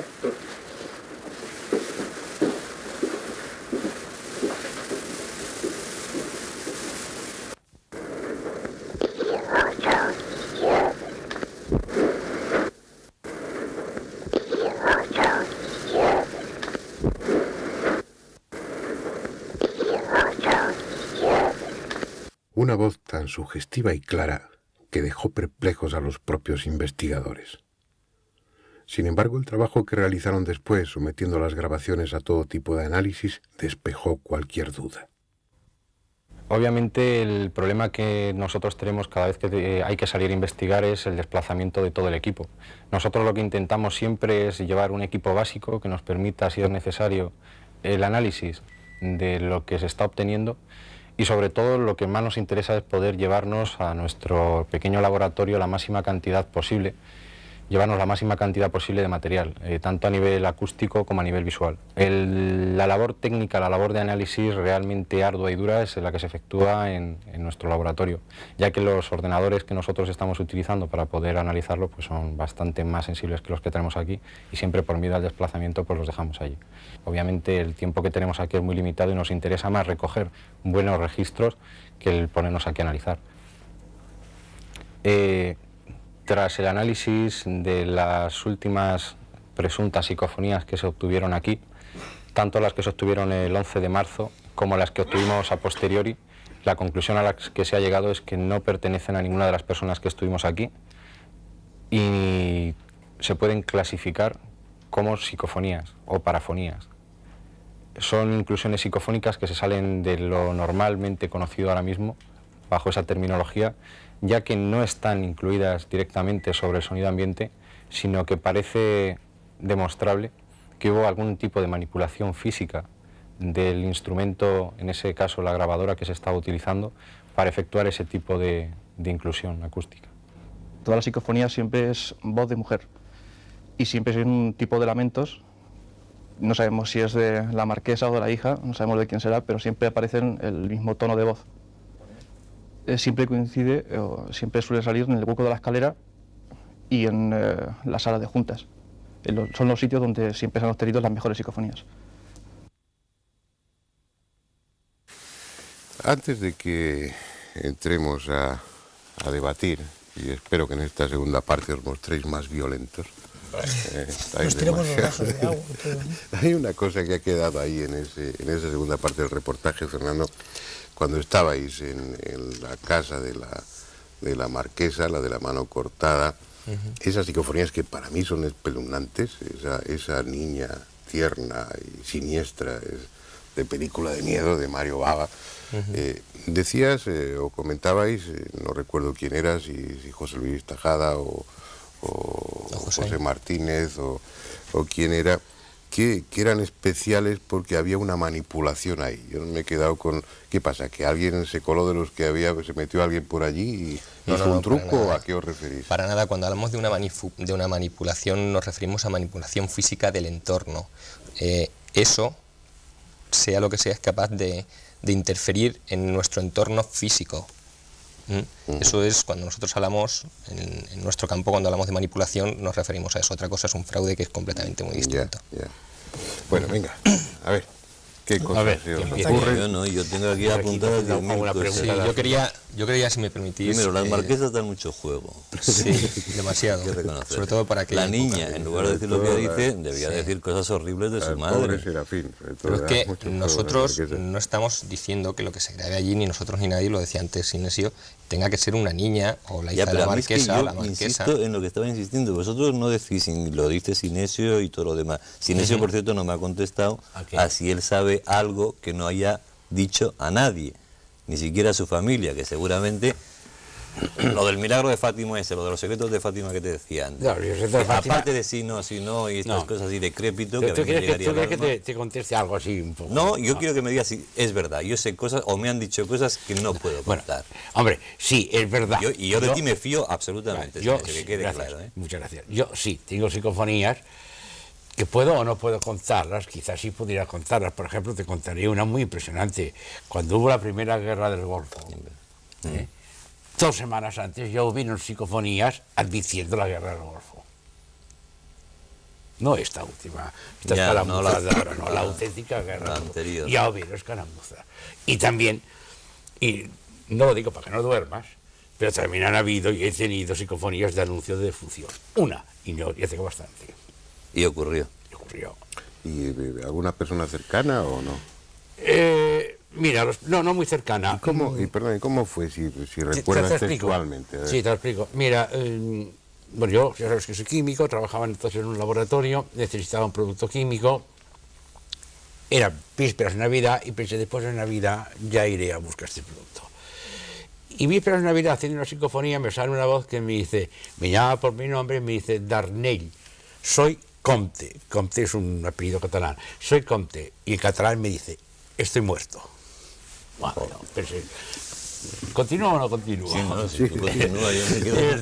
A: Una voz tan sugestiva y clara que dejó perplejos a los propios investigadores. Sin embargo, el trabajo que realizaron después, sometiendo las grabaciones a todo tipo de análisis, despejó cualquier duda.
M: Obviamente el problema que nosotros tenemos cada vez que hay que salir a investigar es el desplazamiento de todo el equipo. Nosotros lo que intentamos siempre es llevar un equipo básico que nos permita, si es necesario, el análisis de lo que se está obteniendo, y sobre todo lo que más nos interesa es poder llevarnos a nuestro pequeño laboratorio la máxima cantidad posible, llevarnos la máxima cantidad posible de material, tanto a nivel acústico como a nivel visual. La labor técnica, la labor de análisis realmente ardua y dura es la que se efectúa en nuestro laboratorio, ya que los ordenadores que nosotros estamos utilizando para poder analizarlo pues son bastante más sensibles que los que tenemos aquí, y siempre por miedo al desplazamiento pues los dejamos allí. Obviamente el tiempo que tenemos aquí es muy limitado y nos interesa más recoger buenos registros que el ponernos aquí a analizar. Tras el análisis de las últimas presuntas psicofonías que se obtuvieron aquí, tanto las que se obtuvieron el 11 de marzo como las que obtuvimos a posteriori, la conclusión a la que se ha llegado es que no pertenecen a ninguna de las personas que estuvimos aquí y se pueden clasificar como psicofonías o parafonías. Son inclusiones psicofónicas que se salen de lo normalmente conocido ahora mismo bajo esa terminología, ya que no están incluidas directamente sobre el sonido ambiente, sino que parece demostrable que hubo algún tipo de manipulación física del instrumento, en ese caso la grabadora que se estaba utilizando, para efectuar ese tipo de inclusión acústica.
N: Toda la psicofonía siempre es voz de mujer y siempre es un tipo de lamentos. No sabemos si es de la marquesa o de la hija, no sabemos de quién será, pero siempre aparecen el mismo tono de voz. Siempre coincide, siempre suele salir en el hueco de la escalera y en la sala de juntas. Son los sitios donde siempre se han obtenido las mejores psicofonías.
A: Antes de que entremos a debatir, y espero que en esta segunda parte os mostréis más violentos,
F: nos tiramos los vasos de agua.
A: Hay una cosa que ha quedado ahí en esa segunda parte del reportaje, Fernando. Cuando estabais en la casa de la marquesa, la de la mano cortada, esas psicofonías que para mí son espeluznantes, esa niña tierna y siniestra, de película de miedo, de Mario Bava, decías o comentabais, no recuerdo quién era, si José Luis Tajada o José Martínez o quién era, que eran especiales porque había una manipulación ahí. Yo me he quedado con... ¿Qué pasa? ¿Que alguien se coló de los que había, se metió alguien por allí y fue un truco? ¿O a qué os referís?
D: Para nada, cuando hablamos de una manipulación nos referimos a manipulación física del entorno. Eso, sea lo que sea, es capaz de interferir en nuestro entorno físico. Eso es cuando nosotros hablamos, en nuestro campo, cuando hablamos de manipulación, nos referimos a eso. Otra cosa es un fraude que es completamente muy distinto.
A: Bueno, venga, a ver, ¿qué cosas se os ocurre?
C: Yo tengo aquí apuntadas 10.000 cosas.
D: Sí, yo quería, si me permitís...
C: Primero, las marquesas dan mucho juego.
D: Sí, demasiado. Sobre todo para que...
C: La niña, en lugar de decir lo que dice, debía decir cosas horribles de su madre.
D: Pero es que nosotros no estamos diciendo que lo que se grabe allí, ni nosotros ni nadie, lo decía antes Sinesio, tenga que ser una niña o la hija de la marquesa o la marquesa.
C: Insisto en lo que estaba insistiendo, vosotros no decís, lo dice Sinesio y todo lo demás. Sinesio, por cierto, no me ha contestado a si él sabe algo que no haya dicho a nadie, ni siquiera a su familia, que seguramente lo del milagro de Fátima ese, lo de los secretos de Fátima que te decía antes. Aparte de si no, y estas cosas así decrépito,
E: ¿Tú quieres que te conteste algo así un poco?
C: No, yo quiero que me digas si es verdad. Yo sé cosas, o me han dicho cosas que no puedo contar.
E: Hombre, sí, es verdad.
C: Yo de ti me fío absolutamente. Que quede claro,
E: muchas gracias. Yo sí, tengo psicofonías que puedo o no puedo contarlas, quizás sí pudiera contarlas. Por ejemplo, te contaré una muy impresionante. Cuando hubo la primera guerra del Golfo, 2 semanas antes ya hubieron psicofonías advirtiendo la guerra del Golfo. No esta última, esta escaramuza de ahora, no, la auténtica guerra anterior. Ya hubieron escaramuza. Y también, y no lo digo para que no duermas, pero también han habido y he tenido psicofonías de anuncio de defunción. Una, y no, ya tengo bastante.
C: ¿Y ocurrió?
A: ¿Y alguna persona cercana o no?
E: Mira, no muy cercana.
A: ¿Y cómo fue, si recuerdas textualmente?
E: Sí, te lo explico. Mira, bueno, yo ya sabes que soy químico, trabajaba entonces en un laboratorio, necesitaba un producto químico, era vísperas de Navidad y pensé, después de Navidad ya iré a buscar este producto. Y vísperas de Navidad, haciendo una psicofonía, me sale una voz que me dice, me llama por mi nombre, me dice, Darnell, soy Comte. Comte es un apellido catalán. Soy Comte. Y el catalán me dice, estoy muerto. Bueno, pensé, ¿continúo o no continúo?
C: Sí, no, sí, continúa, yo me quedo.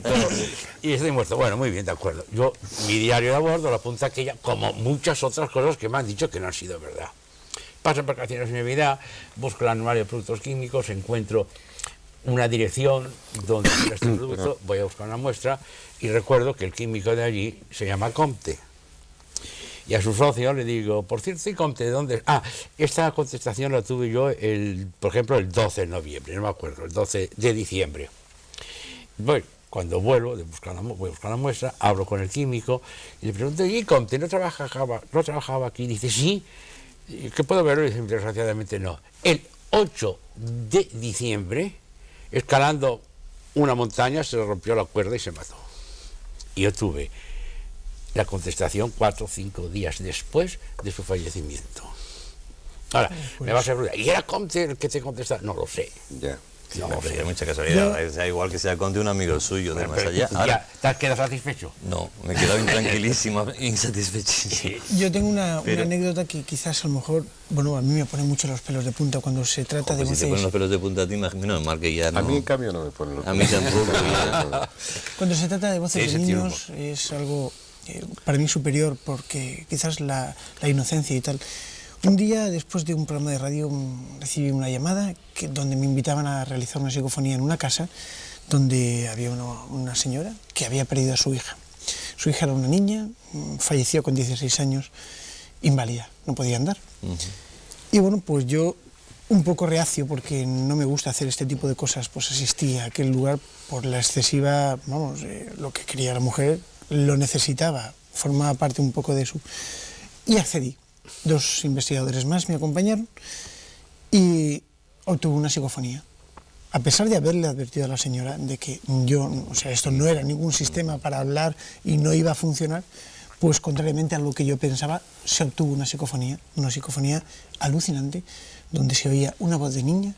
E: Y estoy muerto. Bueno, muy bien, de acuerdo. Yo, mi diario de a bordo lo apunta aquella, como muchas otras cosas que me han dicho que no han sido verdad. Paso vacaciones en Navidad, busco el anuario de productos químicos, encuentro una dirección donde está este producto, voy a buscar una muestra y recuerdo que el químico de allí se llama Comte. Y a su socio le digo, por cierto, ¿y Comte de dónde? Ah, esta contestación la tuve yo, por ejemplo, el 12 de noviembre, no me acuerdo, el 12 de diciembre. Bueno, cuando vuelvo, voy a buscar la muestra, hablo con el químico y le pregunto, ¿y Comte no trabajaba aquí? Y dice, sí, ¿qué puedo verlo? Y dice, desgraciadamente no. El 8 de diciembre, escalando una montaña, se le rompió la cuerda y se mató. Y yo tuve la contestación 4 o 5 días después de su fallecimiento. Ahora, me vas a preguntar, ¿y era Comte el que te contesta? No lo sé.
C: Ya. Sí,
E: no,
C: hay mucha casualidad. Da igual que sea Comte un amigo suyo de más allá. Ahora,
E: ¿te has quedado satisfecho?
C: No, me he quedado intranquilísimo, insatisfechísimo.
F: Yo tengo una anécdota que quizás a lo mejor, bueno, a mí me pone mucho los pelos de punta cuando se trata de voces.
C: Si te ponen los pelos de punta a ti, menos mal que ya no.
A: A mí en cambio no me ponen los pelos.
C: A mí tampoco.
F: Cuando se trata de voces de niños es algo para mí superior, porque quizás la inocencia y tal. Un día, después de un programa de radio, recibí una llamada donde me invitaban a realizar una psicofonía en una casa donde había una señora que había perdido a su hija. Su hija era una niña, falleció con 16 años, inválida, no podía andar. Y bueno, pues yo, un poco reacio, porque no me gusta hacer este tipo de cosas, pues asistí a aquel lugar por la excesiva, vamos, lo que quería la mujer, lo necesitaba, formaba parte un poco de su... Y accedí. 2 investigadores más me acompañaron y obtuve una psicofonía. A pesar de haberle advertido a la señora de que esto no era ningún sistema para hablar y no iba a funcionar, pues contrariamente a lo que yo pensaba, se obtuvo una psicofonía alucinante, donde se oía una voz de niña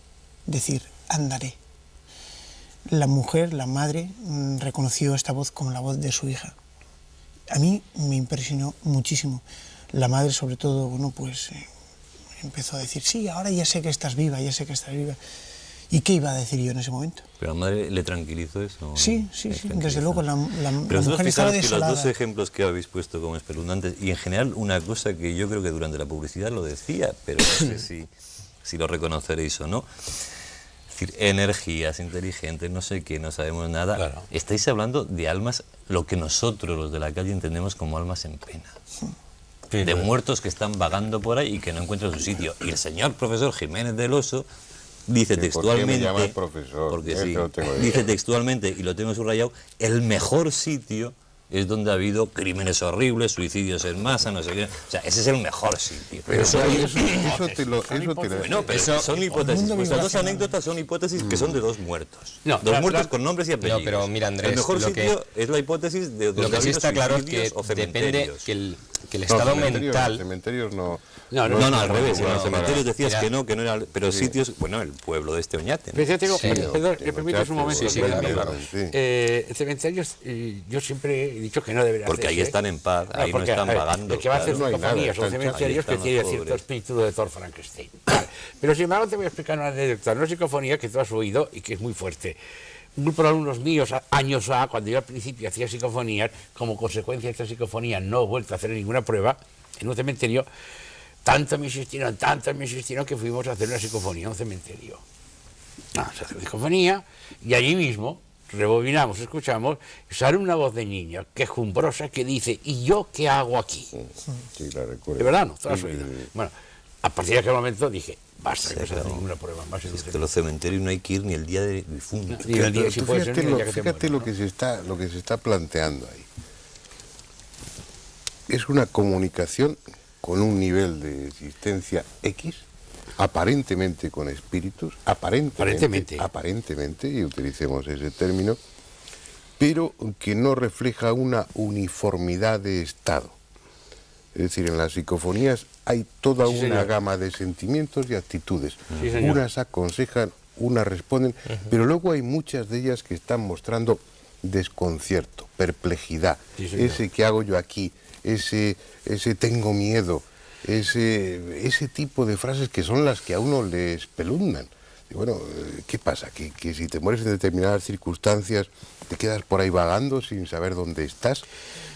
F: decir, andaré. La mujer, la madre, reconoció esta voz como la voz de su hija. A mí me impresionó muchísimo. La madre, sobre todo, bueno, pues empezó a decir, sí, ahora ya sé que estás viva, ya sé que estás viva. ¿Y qué iba a decir yo en ese momento?
C: ¿Pero la madre le tranquilizó eso?
F: Sí, desde luego la
C: Pero
F: mujer estaba desolada.
C: Los 2 ejemplos que habéis puesto como espeluznantes, y en general una cosa que yo creo que durante la publicidad lo decía, pero no sé si lo reconoceréis o no. Es decir, energías inteligentes, no sé qué, no sabemos nada.
E: Claro.
C: Estáis hablando de almas, lo que nosotros los de la calle entendemos como almas en pena. Sí, de muertos que están vagando por ahí y que no encuentran su sitio. Y el señor profesor Jiménez del Oso dice textualmente,
A: ¿por qué me llamas profesor?
C: Porque sí, dice textualmente, y lo tengo subrayado, el mejor sitio es donde ha habido crímenes horribles, suicidios en masa, no sé qué. O sea, ese es el mejor sitio.
A: Pero eso
C: bueno, pero son hipótesis. Estas 2 anécdotas son hipótesis que son de 2 muertos.
E: No,
C: 2 muertos con nombres y apellidos.
D: No, pero mira, Andrés,
C: el mejor sitio es la hipótesis de
D: lo que sí está claro es que depende que el estado mental...
A: Los cementerios no...
C: No, al revés. En los cementerios decías que no era... Pero sitios... Bueno, el pueblo de este Oñate.
E: Perdón, ¿me permites un momento?
D: Sí, claro.
E: Cementerios, yo siempre he dicho que no debería
C: porque ahí están en paz, ahí no están vagando.
E: El que va a hacer psicofonías son cementerios que tiene cierto espíritu de Thor Frankenstein. Pero sin embargo te voy a explicar una anécdota, una psicofonía que tú has oído y que es muy fuerte. Un grupo de alumnos míos, años cuando yo al principio hacía psicofonías, como consecuencia de esta psicofonía no he vuelto a hacer ninguna prueba, en un cementerio, tanto me insistieron que fuimos a hacer una psicofonía en un cementerio. Se hace una psicofonía y allí mismo rebobinamos, escuchamos, sale una voz de niño quejumbrosa que dice, ¿y yo qué hago aquí?
A: Sí, la recuerdo.
E: ¿De verdad no? ¿Te has oído? Bueno, a partir de aquel momento dije, basta, que no se hace ninguna prueba más.
C: En los cementerios no hay que ir ni el día de difunto.
A: Fíjate lo que se está planteando ahí. Es una comunicación con un nivel de existencia X, aparentemente con espíritus, aparentemente, y utilicemos ese término, pero que no refleja una uniformidad de estado. Es decir, en las psicofonías hay toda una gama de sentimientos y actitudes. Unas aconsejan, unas responden, pero luego hay muchas de ellas que están mostrando desconcierto, perplejidad, ese ¿qué hago yo aquí? Ese tengo miedo, ese tipo de frases que son las que a uno le espeluznan. Y bueno, ¿qué pasa? ¿Que si te mueres en determinadas circunstancias te quedas por ahí vagando sin saber dónde estás?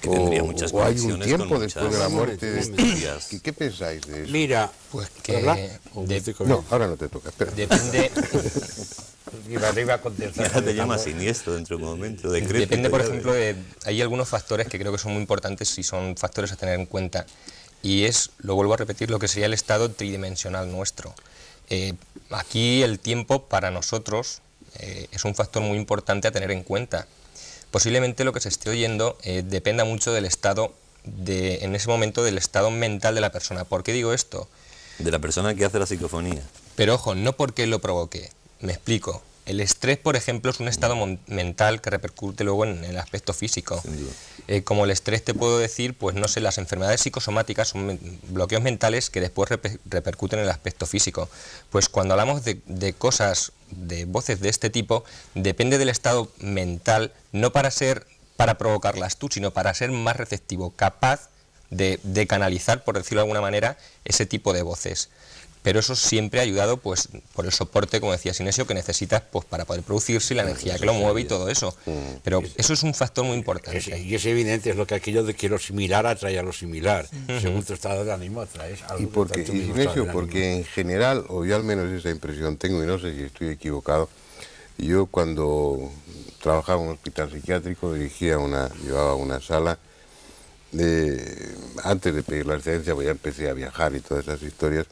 C: Que tendría muchas
A: o hay un
C: conexiones
A: tiempo
C: con
A: después de la muerte. ¿Qué pensáis de eso?
E: Mira,
D: pues que...
A: No, ahora no te toca, espera.
D: Depende...
E: Iba a contestar.
C: Ya te llamas siniestro dentro de un momento.
D: Depende, por ejemplo, hay algunos factores que creo que son muy importantes y son factores a tener en cuenta. Y es, lo vuelvo a repetir, lo que sería el estado tridimensional nuestro. Aquí el tiempo para nosotros es un factor muy importante a tener en cuenta. Posiblemente lo que se esté oyendo dependa mucho del estado, en ese momento, del estado mental de la persona. ¿Por qué digo esto?
C: De la persona que hace la psicofonía.
D: Pero ojo, no porque lo provoque. Me explico. El estrés, por ejemplo, es un estado mental que repercute luego en el aspecto físico. Como el estrés te puedo decir, pues no sé, las enfermedades psicosomáticas son bloqueos mentales que después repercuten en el aspecto físico. Pues cuando hablamos de cosas, de voces de este tipo, depende del estado mental, no para provocarlas tú, sino para ser más receptivo, capaz de canalizar, por decirlo de alguna manera, ese tipo de voces. Pero eso siempre ha ayudado pues por el soporte, como decía Sinesio, que necesitas pues para poder producirse, la energía que lo mueve y todo eso. Pero eso es un factor muy importante.
E: Y es evidente, es lo que aquello de que lo similar atrae a lo similar. Según tu estado de ánimo atraes algo.
A: Y Sinesio, porque en general, o yo al menos esa impresión tengo, y no sé si estoy equivocado, yo cuando trabajaba en un hospital psiquiátrico llevaba una sala, antes de pedir la excedencia, pues ya empecé a viajar y todas esas historias.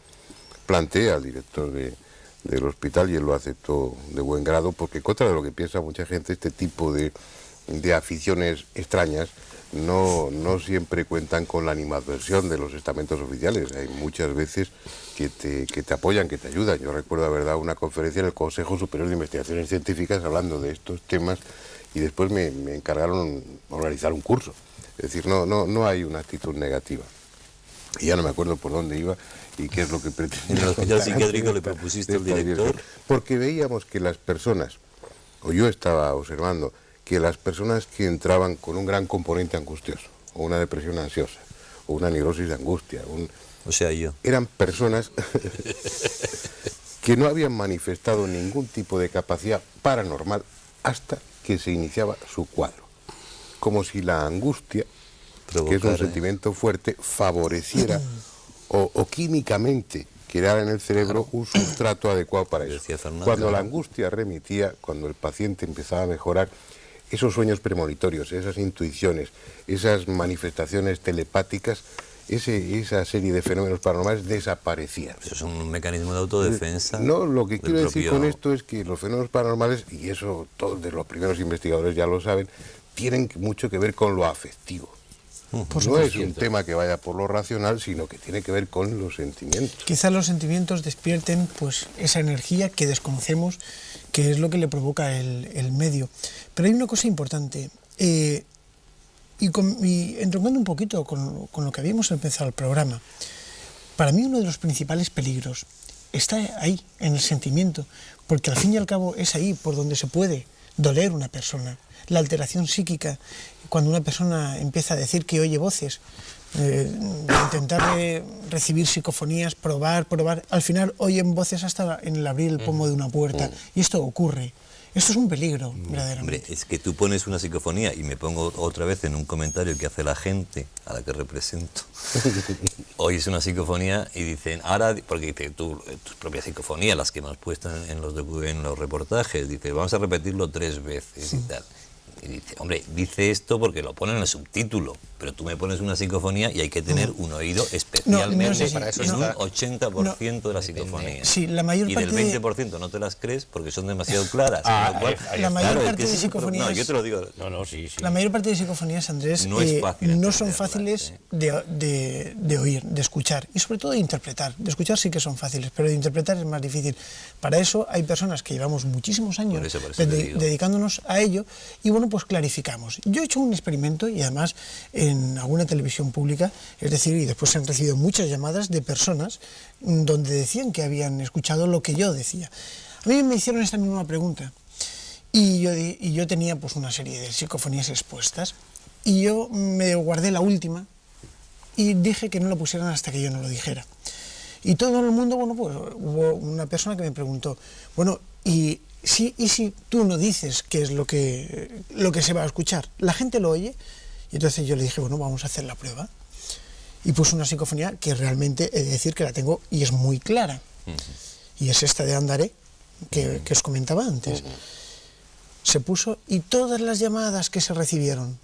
A: Planteé al director del hospital y él lo aceptó de buen grado, porque contra de lo que piensa mucha gente, este tipo de aficiones extrañas no siempre cuentan con la animadversión de los estamentos oficiales. Hay muchas veces que te apoyan, que te ayudan. Yo recuerdo haber dado una conferencia en el Consejo Superior de Investigaciones Científicas hablando de estos temas y después me encargaron organizar un curso. Es decir, no hay una actitud negativa. Y ya no me acuerdo por dónde iba y qué es lo que pretendía.
C: En el hospital psiquiátrico le propusiste al director.
A: Porque veíamos que las personas, o yo estaba observando, que las personas que entraban con un gran componente angustioso, o una depresión ansiosa, o una neurosis de angustia,
C: o sea, yo,
A: eran personas que no habían manifestado ningún tipo de capacidad paranormal hasta que se iniciaba su cuadro. Como si la angustia, que es un sentimiento fuerte, favoreciera o químicamente creara en el cerebro un sustrato adecuado para eso. Cuando la angustia remitía, cuando el paciente empezaba a mejorar, esos sueños premonitorios, esas intuiciones, esas manifestaciones telepáticas, esa serie de fenómenos paranormales desaparecían.
C: Eso es un mecanismo de autodefensa.
A: No, lo que quiero decir con esto es que los fenómenos paranormales, y eso todos de los primeros investigadores ya lo saben, tienen mucho que ver con lo afectivo. No es un tema que vaya por lo racional, sino que tiene que ver con los sentimientos.
F: Quizás los sentimientos despierten pues esa energía que desconocemos, que es lo que le provoca el medio. Pero hay una cosa importante, y entroncando un poquito con lo que habíamos empezado el programa, para mí uno de los principales peligros está ahí, en el sentimiento, porque al fin y al cabo es ahí por donde se puede doler una persona. La alteración psíquica, cuando una persona empieza a decir que oye voces, intentar recibir psicofonías, probar, al final oyen voces hasta en el abrir el pomo de una puerta, y esto ocurre. Esto es un peligro, verdaderamente.
C: Hombre, es que tú pones una psicofonía, y me pongo otra vez en un comentario que hace la gente a la que represento. Oyes una psicofonía y dicen, ahora, porque dice tus propias psicofonías, las que hemos puesto en los reportajes, dice, vamos a repetirlo 3 veces y tal. Y dice, hombre, dice esto porque lo pone en el subtítulo, pero tú me pones una psicofonía y hay que tener un oído especialmente
D: para eso
C: en un
D: está
C: 80% de las psicofonías.
F: Sí, la mayor
C: y
F: parte
C: del 20% no te las crees porque son demasiado claras.
F: La mayor parte de psicofonías...
C: No, yo te lo digo.
F: La mayor parte de psicofonías, Andrés, no son fáciles de oír, de escuchar y sobre todo de interpretar. De escuchar sí que son fáciles, pero de interpretar es más difícil. Para eso hay personas que llevamos muchísimos años dedicándonos a ello y bueno, pues clarificamos. Yo he hecho un experimento y además en alguna televisión pública, es decir, y después se han recibido muchas llamadas de personas donde decían que habían escuchado lo que yo decía. A mí me hicieron esta misma pregunta y yo tenía pues una serie de psicofonías expuestas y yo me guardé la última y dije que no lo pusieran hasta que yo no lo dijera. Y todo el mundo, bueno, pues hubo una persona que me preguntó, bueno, ¿y si tú no dices qué es lo que se va a escuchar? ¿La gente lo oye? Y entonces yo le dije, bueno, vamos a hacer la prueba. Y puse una psicofonía que realmente he de decir que la tengo y es muy clara. Y es esta de Andaré, que os comentaba antes. Se puso y todas las llamadas que se recibieron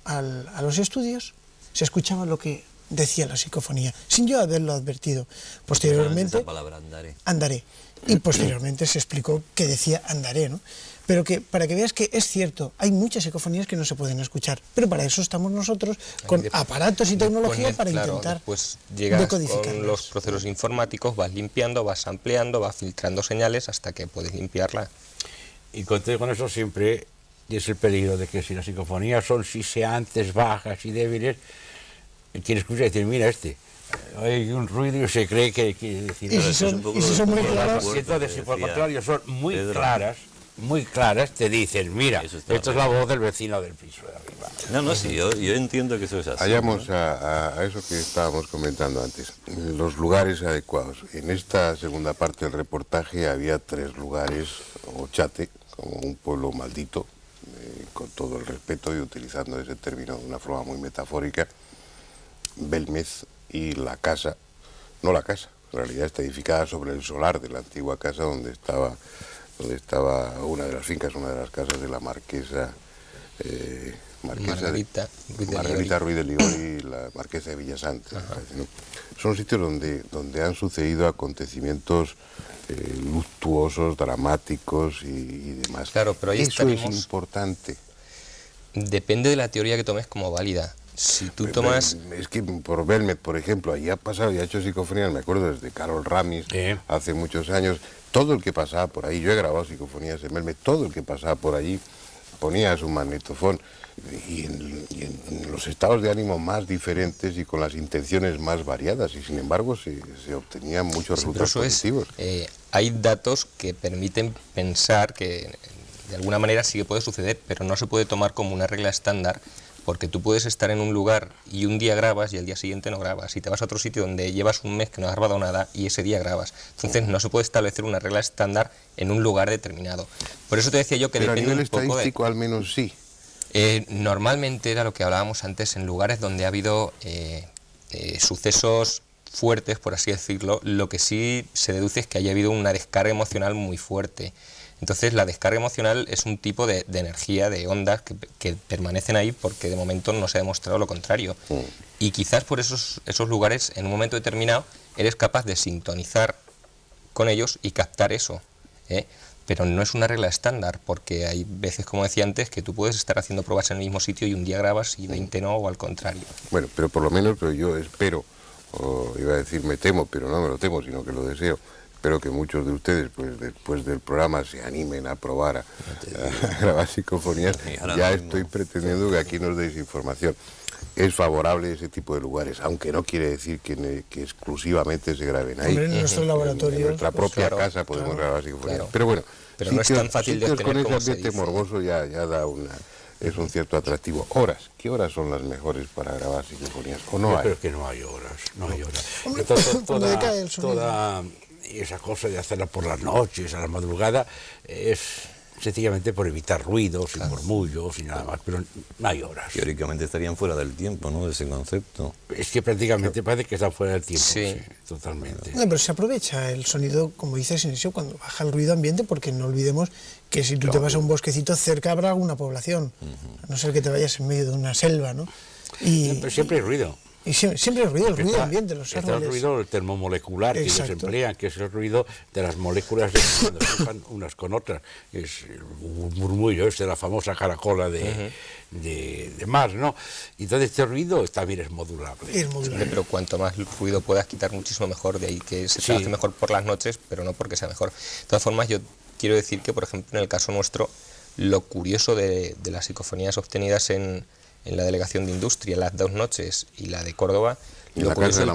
F: a los estudios se escuchaba lo que decía la psicofonía, sin yo haberlo advertido. Posteriormente,
C: esa palabra andaré.
F: Andaré. Y posteriormente se explicó que decía andaré, ¿no? Pero que para que veas que es cierto, hay muchas psicofonías que no se pueden escuchar, pero para eso estamos nosotros con aparatos y tecnología para intentar
D: pues llegas con
F: decodificarlas.
D: los procesos informáticos, vas limpiando, vas ampliando, vas filtrando señales hasta que puedes limpiarla.
E: Y con eso siempre es el peligro de que si las psicofonías son siseantes, bajas y débiles, quien escucha dice, mira hay un ruido y se cree que quiere decir...
F: Y si son muy claras...
E: Y entonces, si por el contrario son muy claras, te dicen, mira, esto es la voz del vecino del piso de arriba.
C: No, sí, yo entiendo que eso es así.
A: Vayamos a eso que estábamos comentando antes, los lugares adecuados. En esta segunda parte del reportaje había 3 lugares, Ochate, como un pueblo maldito, con todo el respeto y utilizando ese término de una forma muy metafórica, Belmez y la casa, no la casa, en realidad está edificada sobre el solar de la antigua casa donde estaba una de las fincas, una de las casas de la marquesa
D: Margarita
A: Ruiz de Ligori y la marquesa de Villasante. ¿No? Son sitios donde han sucedido acontecimientos luctuosos, dramáticos y demás.
D: Claro, pero ahí
A: eso es importante.
D: Depende de la teoría que tomes como válida. Si tú tomas...
A: Es que por Belmez, por ejemplo, allí ha pasado y ha hecho psicofonías, me acuerdo desde Carol Ramis, hace muchos años, todo el que pasaba por ahí, yo he grabado psicofonías en Belmez, todo el que pasaba por allí ponía su magnetofón y en los estados de ánimo más diferentes y con las intenciones más variadas y sin embargo se obtenían muchos resultados positivos.
D: Hay datos que permiten pensar que de alguna manera sí que puede suceder, pero no se puede tomar como una regla estándar. Porque tú puedes estar en un lugar y un día grabas y al día siguiente no grabas. Y te vas a otro sitio donde llevas un mes que no has grabado nada y ese día grabas. Entonces no se puede establecer una regla estándar en un lugar determinado. Por eso te decía yo que
A: pero
D: depende
A: a nivel
D: un poco
A: estadístico al menos sí.
D: Normalmente era lo que hablábamos antes en lugares donde ha habido sucesos fuertes, por así decirlo. Lo que sí se deduce es que haya habido una descarga emocional muy fuerte. Entonces la descarga emocional es un tipo de energía, de ondas que permanecen ahí porque de momento no se ha demostrado lo contrario. Y quizás por esos lugares en un momento determinado eres capaz de sintonizar con ellos y captar eso. Pero no es una regla estándar porque hay veces, como decía antes, que tú puedes estar haciendo pruebas en el mismo sitio y un día grabas y 20 no o al contrario.
A: Bueno, pero por lo menos yo espero, iba a decir me temo, pero no me lo temo, sino que lo deseo. Espero que muchos de ustedes, pues después del programa, se animen a probar a grabar psicofonías. Ya estoy pretendiendo que aquí nos deis información. Es favorable ese tipo de lugares, aunque no quiere decir que exclusivamente se graben ahí.
F: En nuestro laboratorio.
A: En nuestra propia casa podemos grabar psicofonías. Pero bueno,
D: pero no es tan fácil de obtener
A: con
D: como
A: ese ambiente morboso ya da es un cierto atractivo. Horas, ¿qué horas son las mejores para grabar psicofonías? ¿O no hay?
E: Creo que no hay horas, no hay horas. Toda esa cosa de hacerla por las noches, a la madrugada, es sencillamente por evitar ruidos y murmullos y nada más, pero no hay horas.
C: Teóricamente estarían fuera del tiempo, ¿no?, de ese concepto.
E: Es que prácticamente parece que están fuera del tiempo, sí, totalmente.
F: No, pero se aprovecha el sonido, como dices, Inesio, cuando baja el ruido ambiente, porque no olvidemos que si tú te vas a un bosquecito, cerca habrá alguna población, a no ser que te vayas en medio de una selva, ¿no?
E: Pero siempre hay ruido.
F: Y siempre el ruido ambiente, los árboles.
E: Está el ruido termomolecular que ellos emplean, que es el ruido de las moléculas cuando chocan unas con otras. Es un murmullo, es de la famosa caracola de Mars, ¿no? Y entonces este ruido también es modulable.
D: Pero cuanto más ruido puedas quitar, muchísimo mejor. De ahí que se trabaje mejor por las noches, pero no porque sea mejor. De todas formas, yo quiero decir que, por ejemplo, en el caso nuestro, lo curioso de las psicofonías obtenidas en la delegación de Industria, las 2 noches y la de Córdoba, lo curioso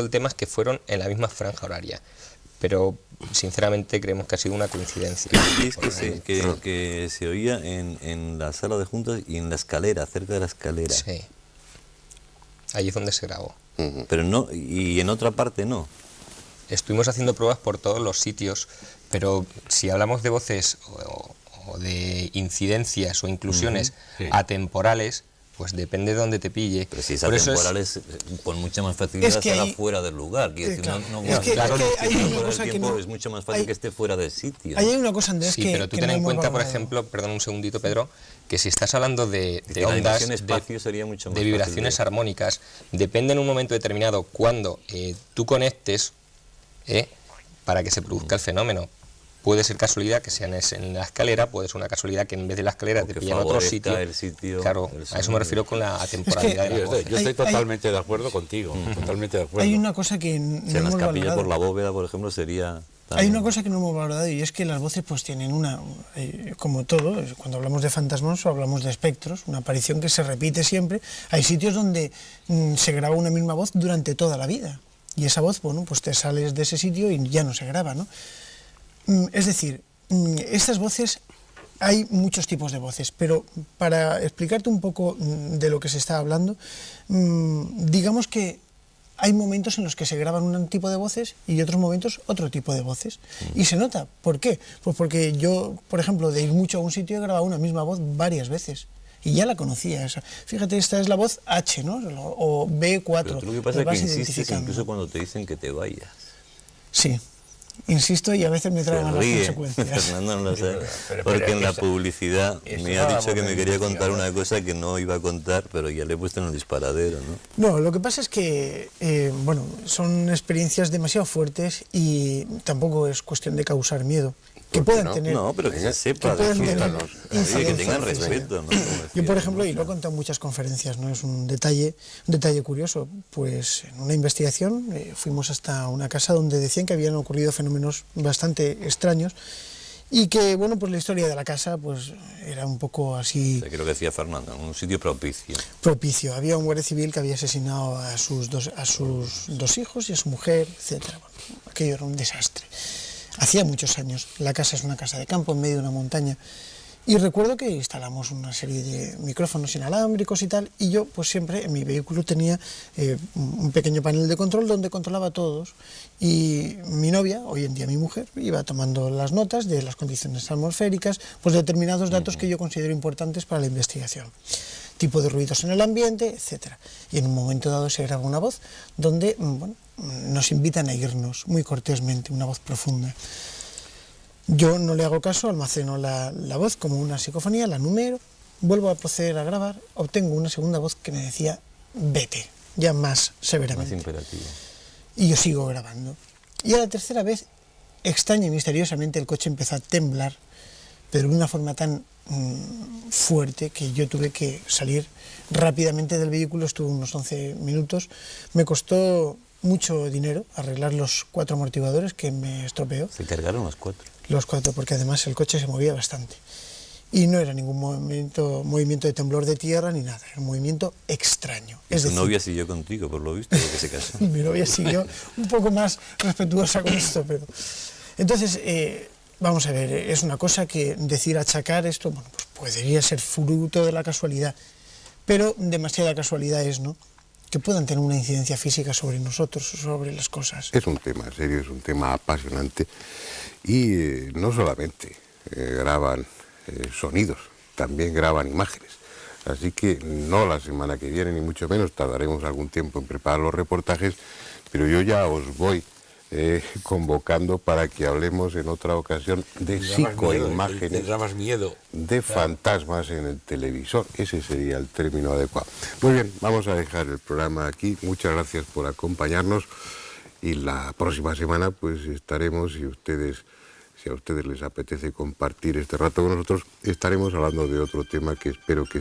D: del tema es que fueron en la misma franja horaria, pero sinceramente creemos que ha sido una coincidencia.
C: Y es que se oía en la sala de juntas y en la escalera, cerca de la escalera.
D: Sí, ahí es donde se grabó.
C: Pero no, y en otra parte no.
D: Estuvimos haciendo pruebas por todos los sitios, pero si hablamos de voces o de incidencias o inclusiones atemporales, pues depende de dónde te pille.
C: Pero si es atemporal, es con mucha más facilidad estará fuera del lugar. Es mucho más fácil que esté fuera del sitio.
F: Hay una cosa, Andrés,
D: pero tú ten en cuenta, por ejemplo, perdón un segundito, Pedro, que si estás hablando de ondas, de vibraciones armónicas, depende en un momento determinado cuando tú conectes para que se produzca el fenómeno. Puede ser casualidad que sean en la escalera, puede ser una casualidad que en vez de la escalera te pilla en otro sitio. Claro, a eso me refiero con la atemporalidad de la voz.
E: Yo estoy totalmente de acuerdo contigo, totalmente de acuerdo.
F: Hay una cosa que no
C: hemos valorado. Si en las capillas por la bóveda, por ejemplo, sería...
F: Hay una cosa que no hemos valorado, y es que las voces pues tienen como todo, cuando hablamos de fantasmas o hablamos de espectros, una aparición que se repite siempre. Hay sitios donde se graba una misma voz durante toda la vida, y esa voz, bueno, pues te sales de ese sitio y ya no se graba, ¿no? Es decir, estas voces, hay muchos tipos de voces, pero para explicarte un poco de lo que se está hablando, digamos que hay momentos en los que se graban un tipo de voces y otros momentos otro tipo de voces. Y se nota. ¿Por qué? Pues porque yo, por ejemplo, de ir mucho a un sitio he grabado una misma voz varias veces. Y ya la conocía esa. Fíjate, esta es la voz H, ¿no? O B4.
C: Pero tú lo que pasa es que insistes incluso cuando te dicen que te vayas.
F: Sí. Insisto, y a veces me traen las consecuencias.
C: Fernando no lo sabe, porque en la publicidad me ha dicho que me quería contar una cosa que no iba a contar, pero ya le he puesto en el disparadero, ¿no?
F: No, lo que pasa es que, bueno, son experiencias demasiado fuertes y tampoco es cuestión de causar miedo. Que puedan tener...
C: No, pero que se sepa, que tengan respeto, ¿no?
F: Yo, por ejemplo, y lo he contado en muchas conferencias, ¿no? Es un detalle curioso, pues en una investigación fuimos hasta una casa donde decían que habían ocurrido fenómenos bastante extraños y que, bueno, pues la historia de la casa pues era un poco así...
C: Creo que decía Fernando, un sitio propicio.
F: Propicio. Había un guardia civil que había asesinado a sus dos hijos y a su mujer, etc. Bueno, aquello era un desastre. Hacía muchos años. La casa es una casa de campo en medio de una montaña. Y recuerdo que instalamos una serie de micrófonos inalámbricos y tal, y yo pues siempre en mi vehículo tenía un pequeño panel de control donde controlaba a todos, y mi novia, hoy en día mi mujer, iba tomando las notas de las condiciones atmosféricas, pues determinados datos que yo considero importantes para la investigación. Tipo de ruidos en el ambiente, etc. Y en un momento dado se graba una voz donde, bueno, nos invitan a irnos muy cortésmente, una voz profunda. Yo no le hago caso, almaceno la voz como una psicofonía, la numero, vuelvo a proceder a grabar, obtengo una segunda voz que me decía vete, ya más severamente.
C: Más imperativo.
F: Y yo sigo grabando. Y a la tercera vez, extraña y misteriosamente, el coche empezó a temblar, pero de una forma tan fuerte que yo tuve que salir rápidamente del vehículo. Estuve unos 11 minutos, me costó mucho dinero arreglar los 4 amortiguadores que me estropeó.
C: ¿Se cargaron los 4?
F: Los 4, porque además el coche se movía bastante. Y no era ningún movimiento de temblor de tierra ni nada, era un movimiento extraño.
C: Es decir, novia siguió contigo, por lo visto, porque se casó.
F: Mi novia siguió un poco más respetuosa con esto, pero... Entonces, vamos a ver, es una cosa que decir achacar esto, bueno, pues podría ser fruto de la casualidad, pero demasiada casualidad es, ¿no?, que puedan tener una incidencia física sobre nosotros, sobre las cosas.
A: Es un tema serio, es un tema apasionante, y no solamente graban sonidos, también graban imágenes. Así que no la semana que viene, ni mucho menos, tardaremos algún tiempo en preparar los reportajes, pero yo ya os voy convocando para que hablemos en otra ocasión de psicoimágenes,
E: tendrá más miedo,
A: de fantasmas en el televisor. Ese sería el término adecuado. Muy bien, vamos a dejar el programa aquí. Muchas gracias por acompañarnos y la próxima semana pues estaremos, si a ustedes les apetece compartir este rato con nosotros, estaremos hablando de otro tema que espero que